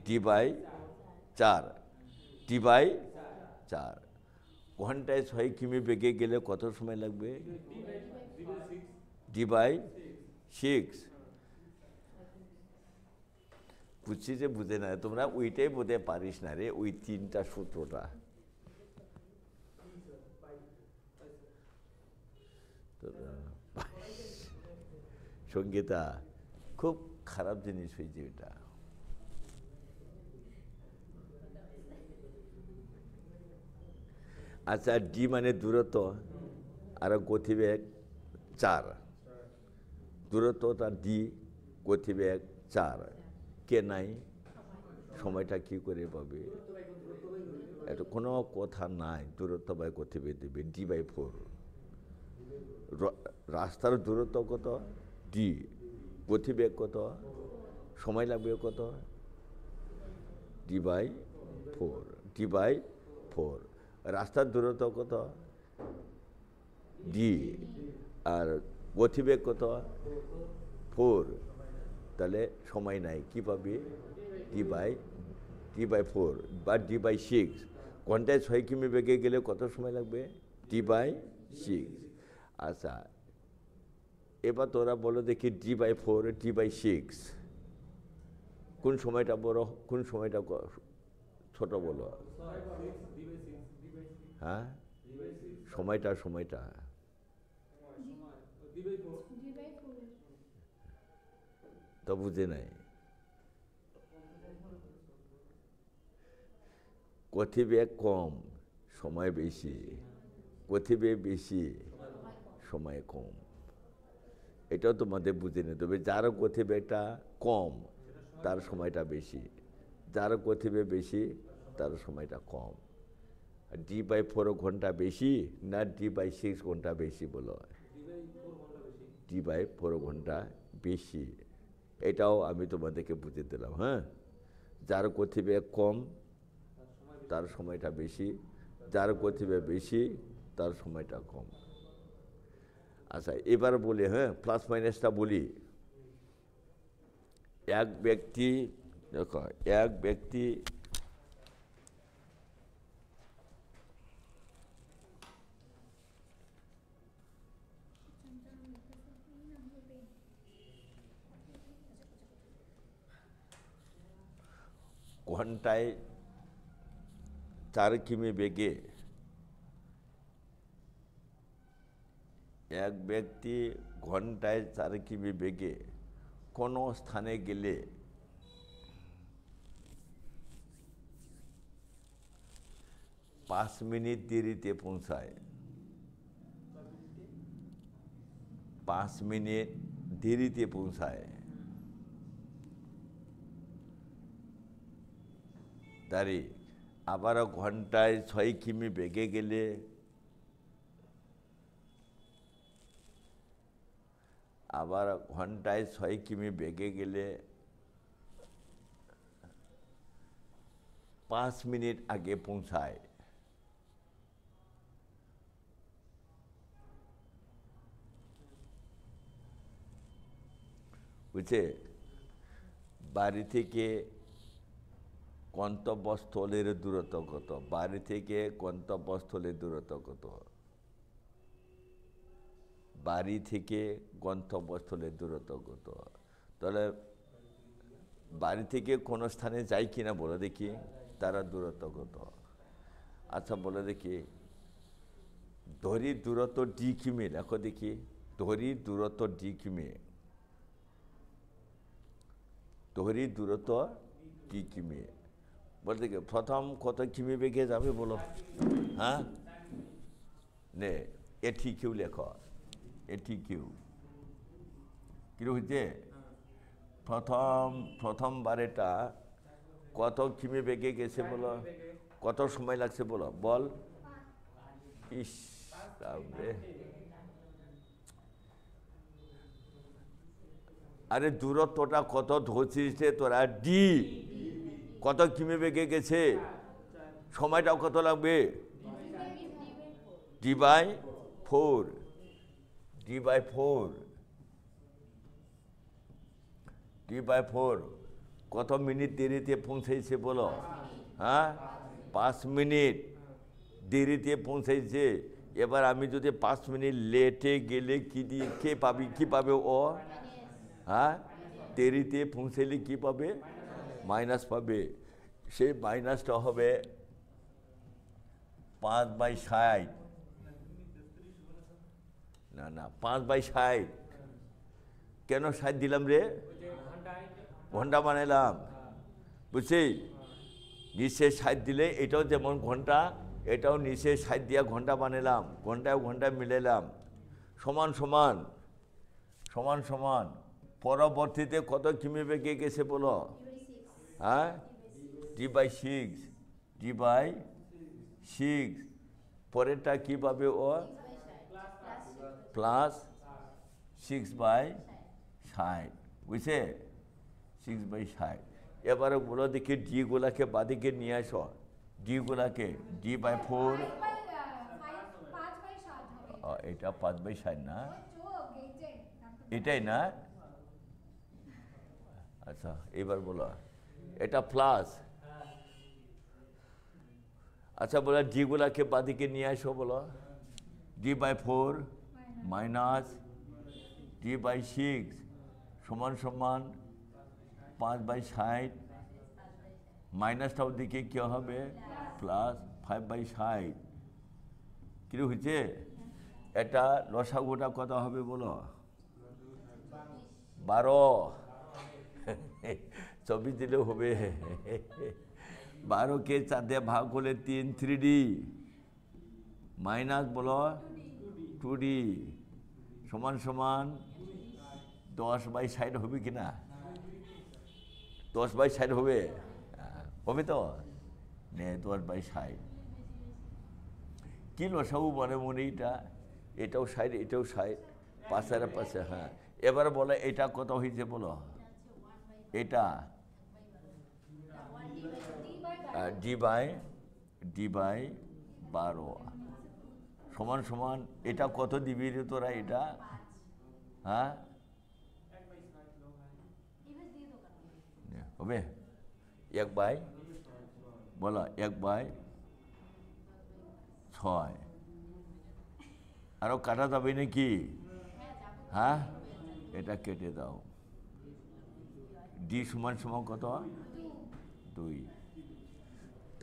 D by 4, d by 4। ঘন্টায় 6 কিমি বেগে গেলে কত সময় লাগবে? D by 6। বুঝছি যে বুঝে না, তোমরা ওইটাই বোধে পারিস না রে, ওই 3টা সূত্রটা। সঙ্গীতা খুব খারাপ জিনিস হয়েছে এটা। আচ্ছা ডি মানে দূরত্ব আর গতিবেগ 4, দূরত্বটা ডি, গতিবেগ 4, কে নাই? সময়টা কি করে পাবে? এটা কোনো কথা নাই, দূরত্ব বাই গতিবেগ দেবে ডি বাই 4। রাস্তার দূরত্ব কত? ডি। গতিবেগ কত? সময় লাগবে কত? D by 4, d by 4। রাস্তার দূরত্ব কত? ডি। আর গতিবেগ কত? 4। তাহলে সময় নাই, কি পাবি? ডি বাই 4 বা ডি বাই 6। ঘন্টায় 6 কিমি বেগে গেলে কত সময় লাগবে? D by 6। আচ্ছা এবার তোরা বলো দেখি ডি বাই 4, ডি বাই 6 কোন সময়টা বড়, কোন সময়টা ছোট বলো? হ্যাঁ সময়টা তো বুঝে নাই। গতিবেগ কম সময় বেশি, গতিবেগ বেশি সময় কম। এটাও তোমাদের বুঝে নিতে হবে। যার গতিবেগটা কম তার সময়টা বেশি, যার গতিবেগ বেশি তার সময়টা কম। ডি বাই 4 ঘন্টা বেশি না ডি বাই 6 ঘন্টা বেশি বলো? ডি বাই 4 ঘন্টা বেশি। এটাও আমি তোমাদেরকে বুঝে দিলাম। হ্যাঁ যার গতিবেগ কম তার সময়টা বেশি, যার গতিবেগ বেশি তার সময়টা কম। আচ্ছা এবার বলি, হ্যাঁ প্লাস মাইনাসটা বলি। এক ব্যক্তি দেখো, এক ব্যক্তি ঘন্টায় 4 কিমি বেগে এক ব্যক্তি ঘন্টায় 4 কিমি বেগে কোনো স্থানে গেলে 5 মিনিট দেরিতে পৌঁছায়, 5 মিনিট দেরিতে পৌঁছায়, তারিখ। আবার ঘন্টায় 6 কিমি বেগে গেলে আবার ঘন্টায় 6 কিমি বেগে গেলে 5 মিনিট আগে পৌঁছায়। বুঝছে? বাড়ি থেকে গন্তব্যস্থলের দূরত্ব কত? বাড়ি থেকে গন্তব্যস্থলের দূরত্ব কত? বাড়ি থেকে গন্তব্যস্থলের দূরত্ব কত? তাহলে বাড়ি থেকে কোনো স্থানে যাই কিনা বলে দেখি, তারা দূরত্ব কত? আচ্ছা বলে দেখি, ধরির দূরত্ব ডি কিমি, লেখো দেখি। ধরির দূরত্ব ডি কিমি, ধরির দূরত্ব ডি কিমি। বলে দেখি প্রথম কত কিমি বেগে যাবে বলো? হ্যাঁ, নে এটি কিউ লেখো, এটি কিউ। কি হচ্ছে? প্রথমবারেটা কত কিমি বেগে গেছে বলো? কত সময় লাগছে বলো? বল। ইস রে, আরে দূরত্বটা কত ধরছিস তোরা? ডি। কত কিমি বেগে গেছে? সময়টাও কত লাগবে? D by 4, d by 4, d by 4। কত মিনিট দেরিতে পৌঁছেছে বলো? হ্যাঁ, 5 মিনিট দেরিতে পৌঁছেছে। এবার আমি যদি 5 মিনিট লেটে গেলে কি দিয়ে কে পাবি? কি পাবে ও? হ্যাঁ, দেরিতে পৌঁছলে কি পাবে? মাইনাস পাবে। সেই মাইনাসটা হবে 5/60। না না, 5/60। কেন 60 দিলাম রে? ঘন্টা বানাইলাম, বুঝছি? নিচে 60 দিলে এটাও যেমন ঘন্টা, এটাও নিচে 60 দিয়া ঘন্টা বানাইলাম, ঘন্টায় ঘন্টায় মিলাইলাম। সমান সমান সমান সমান। পরবর্তীতে কত কিমি বেগে গেছে বলো? হ্যাঁ, ডি বাই 6, ডি বাই 6। পরেরটা কী পাবে ও? প্লাস 6/60, বুঝছে? 6/60। এবারে বলো দেখি ডিগুলাকে বাদিকে নিয়ে আসো। ডিগুলাকে ডি বাই 4, এটা 5/60 না? এটাই না? আচ্ছা এবার বলো, এটা প্লাস। আচ্ছা বলো ডিগুলাকে বাদিকে নিয়ে আসো, বলো। D by 4 minus d by 6 সমান সমান 5/60। মাইনাসটাও দিকে কী হবে? প্লাস 5/60। কী হয়েছে? এটা লসাগুটা কত হবে বলো? 12। 24 দিলেও হবে। 12কে 4 দিয়ে ভাগ করলে 3, 3D মাইনাস বলো 2D সমান সমান 10/60 হবে কি না? 10/60 হবে? হবে তো? নে 10/60। কি লসাগু বলে মনে? এটাও 60, এটাও 60, 5 আর 5। হ্যাঁ, এবার বলো এটা কত হয়েছে বলো? এটা ডি বাই 12 সমান সমান এটা কত দিবি রে তোরা? এটা হ্যাঁ হবে 1/, বলো 1/6। আরো কাটা যাবে নাকি? হ্যাঁ, এটা কেটে দাও। ডি সমান সমান কত? 2।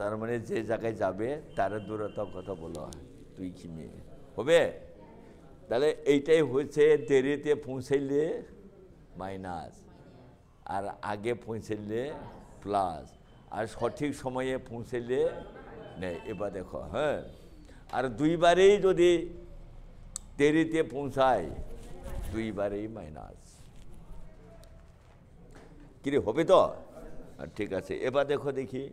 তার মানে যে জায়গায় যাবে তার দূরত্ব কথা বলা হয় 2 কিমি হবে। তাহলে এইটাই হচ্ছে দেরিতে পৌঁছাইলে মাইনাস, আর আগে পৌঁছাইলে প্লাস, আর সঠিক সময়ে পৌঁছাইলে নেই। এবার দেখো, হ্যাঁ, আর দুইবারেই যদি দেরিতে পৌঁছায় দুইবারেই মাইনাস। কিরে হবে তো? ঠিক আছে, এবার দেখো দেখি।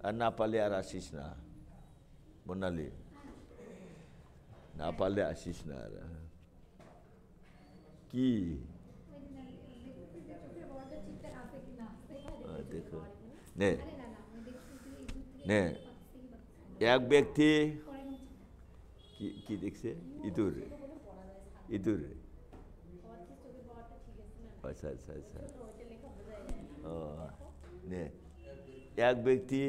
আর না পারলে আর আসিস না বর্ণালী, না পারলে আসিস না আর। কি দেখো নে নে, এক ব্যক্তি কি দেখছে? ইঁদুর, ইঁদুর। আচ্ছা আচ্ছা আচ্ছা, ও নে, এক ব্যক্তি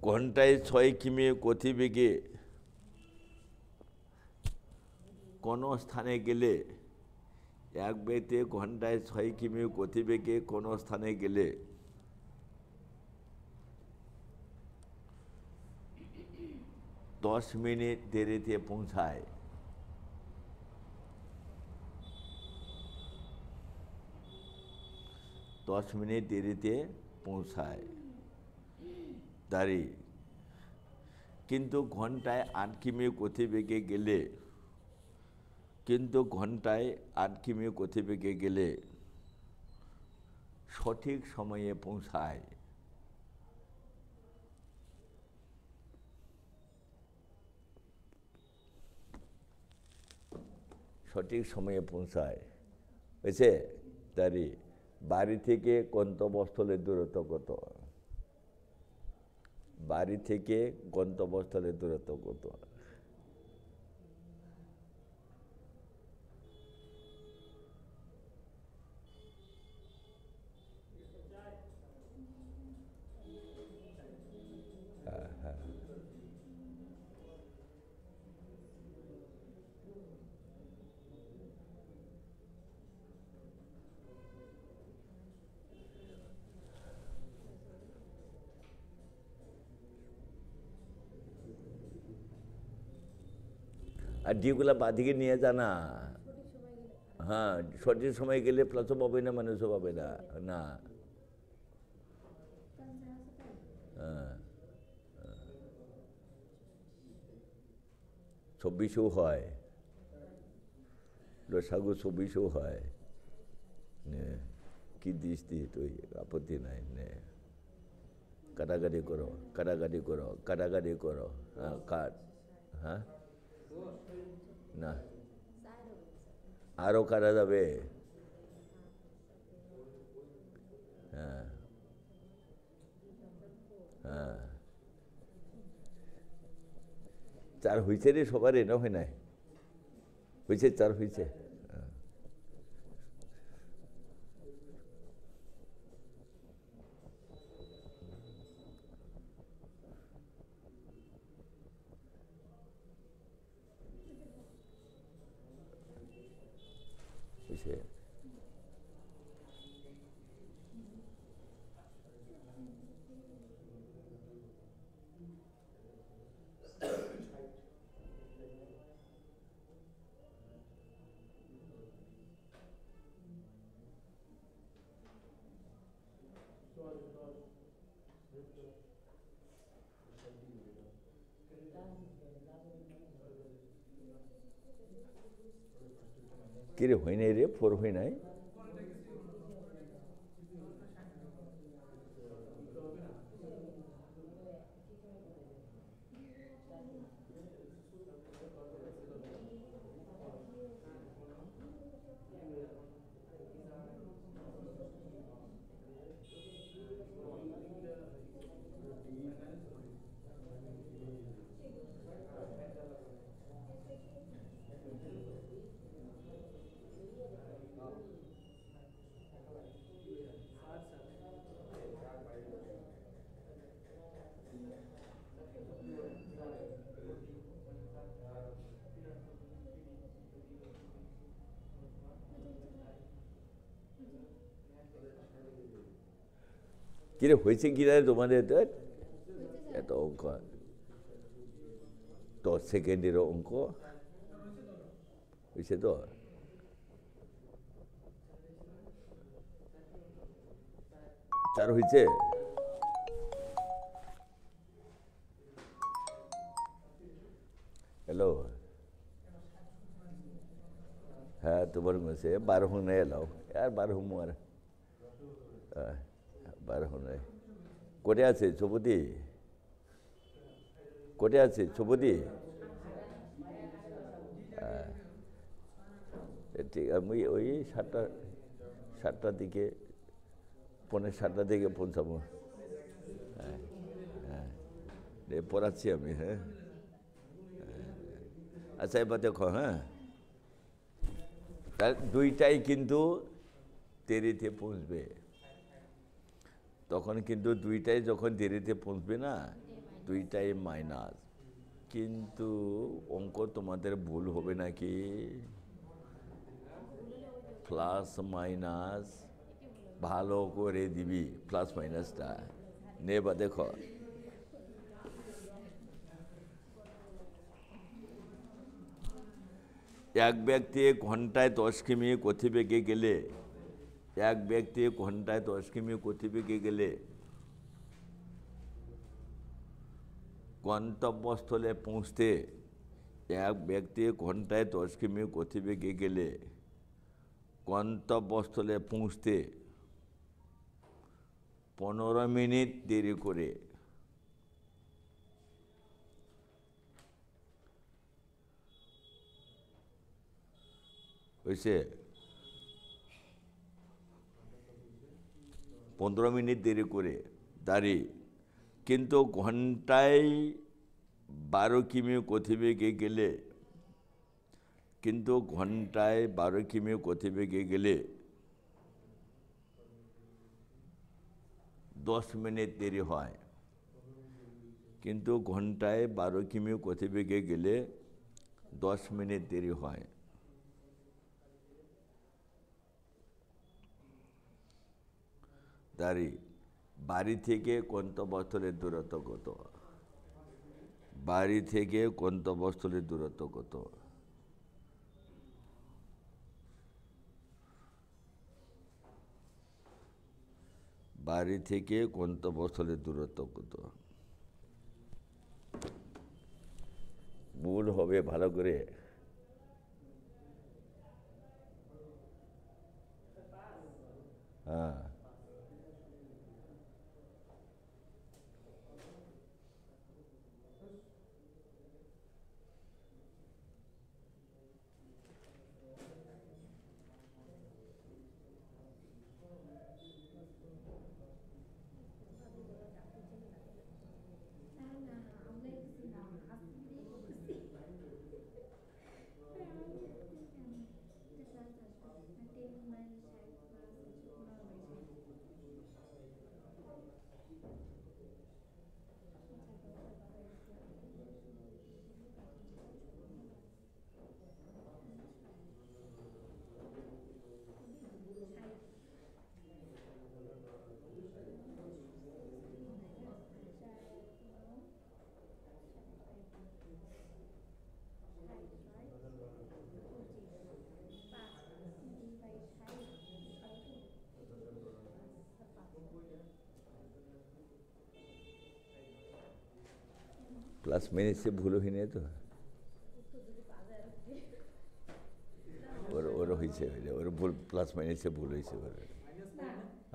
ঘন্টায় 6 কিমি গতিবেগে কোনো স্থানে গেলে, এক ব্যক্তি ঘন্টায় 6 কিমি গতিবেগে কোনো স্থানে গেলে 10 মিনিট দেরিতে পৌঁছায়। দশ মিনিট দেরিতে পৌঁছায় দাঁড়ি, কিন্তু ঘন্টায় 8 কিমি গতিবেগে গেলে, কিন্তু ঘন্টায় 8 কিমি গতিবেগে গেলে সঠিক সময়ে পৌঁছায়। সঠিক সময়ে পৌঁছায় হয়েছে। তারই বাড়ি থেকে গন্তব্যস্থলের দূরত্ব কত? বাড়ি থেকে গন্তব্যস্থলের দূরত্ব কত? আর যেগুলা বাদিকে নিয়ে জানা, হ্যাঁ, সঠিক সময় গেলে প্লাসও পাবে না মানুষও পাবে না। না, হ্যাঁ, 26ও হয়, লসাগু 26ও হয়। নে, কি দিস দি তুই? আপত্তি নাই, নে, কাটাকাটি করো, কাটাকাটি করো, কাটাকাটি করো। হ্যাঁ, কাট, হ্যাঁ, না আরও কাটা যাবে। হ্যাঁ হ্যাঁ, 4 হয়েছে রে সবারই, না হয় নাই? হয়েছে, 4 হয়েছে। হয়েছে। কিরে হয় নাই রে? 4 হয় নাই? কিরে হয়েছে কিনা তোমাদের এত অঙ্ক 10 সেকেন্ডেরও অঙ্ক হয়েছে তো চার হয়েছে হ্যালো হ্যাঁ তোমার মধ্যে 12 হোনে এলাও আর 12 মোর 12 হোনে কোটে আছে চৌপতি কোটে আছে চৌপতি ঠিক আমি ওই 7টার দিকে 6:45 দিকে পৌঁছাবো হ্যাঁ হ্যাঁ পড়াচ্ছি আমি হ্যাঁ আচ্ছা এবার দেখো হ্যাঁ তার দুইটাই কিন্তু দেরিতে পৌঁছবে তখন কিন্তু দুইটাই যখন দেরিতে পৌঁছবে না দুইটাই মাইনাস কিন্তু অঙ্ক তোমাদের ভুল হবে নাকি প্লাস মাইনাস ভালো করে দিবি প্লাস মাইনাসটা নেবা দেখো এক ব্যক্তি ঘন্টায় 10 কিমি গতিবেগে গেলে এক ব্যক্তি ঘন্টায় 10 কিমি গতিবেগে গেলে গন্তব্যস্থলে পৌঁছতে এক ব্যক্তি ঘন্টায় 10 কিমি গতিবেগে গেলে গন্তব্যস্থলে পৌঁছতে 15 মিনিট দেরি করে হয়েছে 15 মিনিট দেরি করে দাঁড়িয়ে কিন্তু ঘন্টায় 12 কিমি গতিবেগে গেলে কিন্তু ঘন্টায় 12 কিমি গতিবেগে গেলে 10 মিনিট দেরি হয় কিন্তু ঘন্টায় 12 কিমি গতিবেগে গেলে 10 মিনিট দেরি হয় দাঁড়ি বাড়ি থেকে গন্তব্যস্থলের দূরত্ব কত বাড়ি থেকে গন্তব্যস্থলের দূরত্ব কত বাড়ি থেকে গন্তব্যস্থলের দূরত্ব কত ভুল হবে ভালো করে হ্যাঁ प्लस माइनस से भूल ही नहीं तो और हुई से और भूल प्लस माइनस से भूल हुई से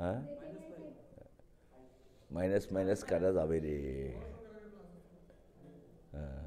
हाँ माइनस माइनस काटा जाबे रे हाँ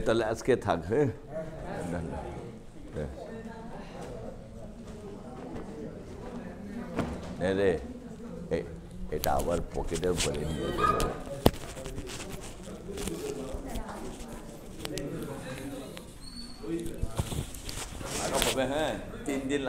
তাহলে আজকে থাক, হ্যাঁ। রে এটা আবার পকেটের ভরে নিয়ে গেল। আরো হবে, হ্যাঁ, 3 দিন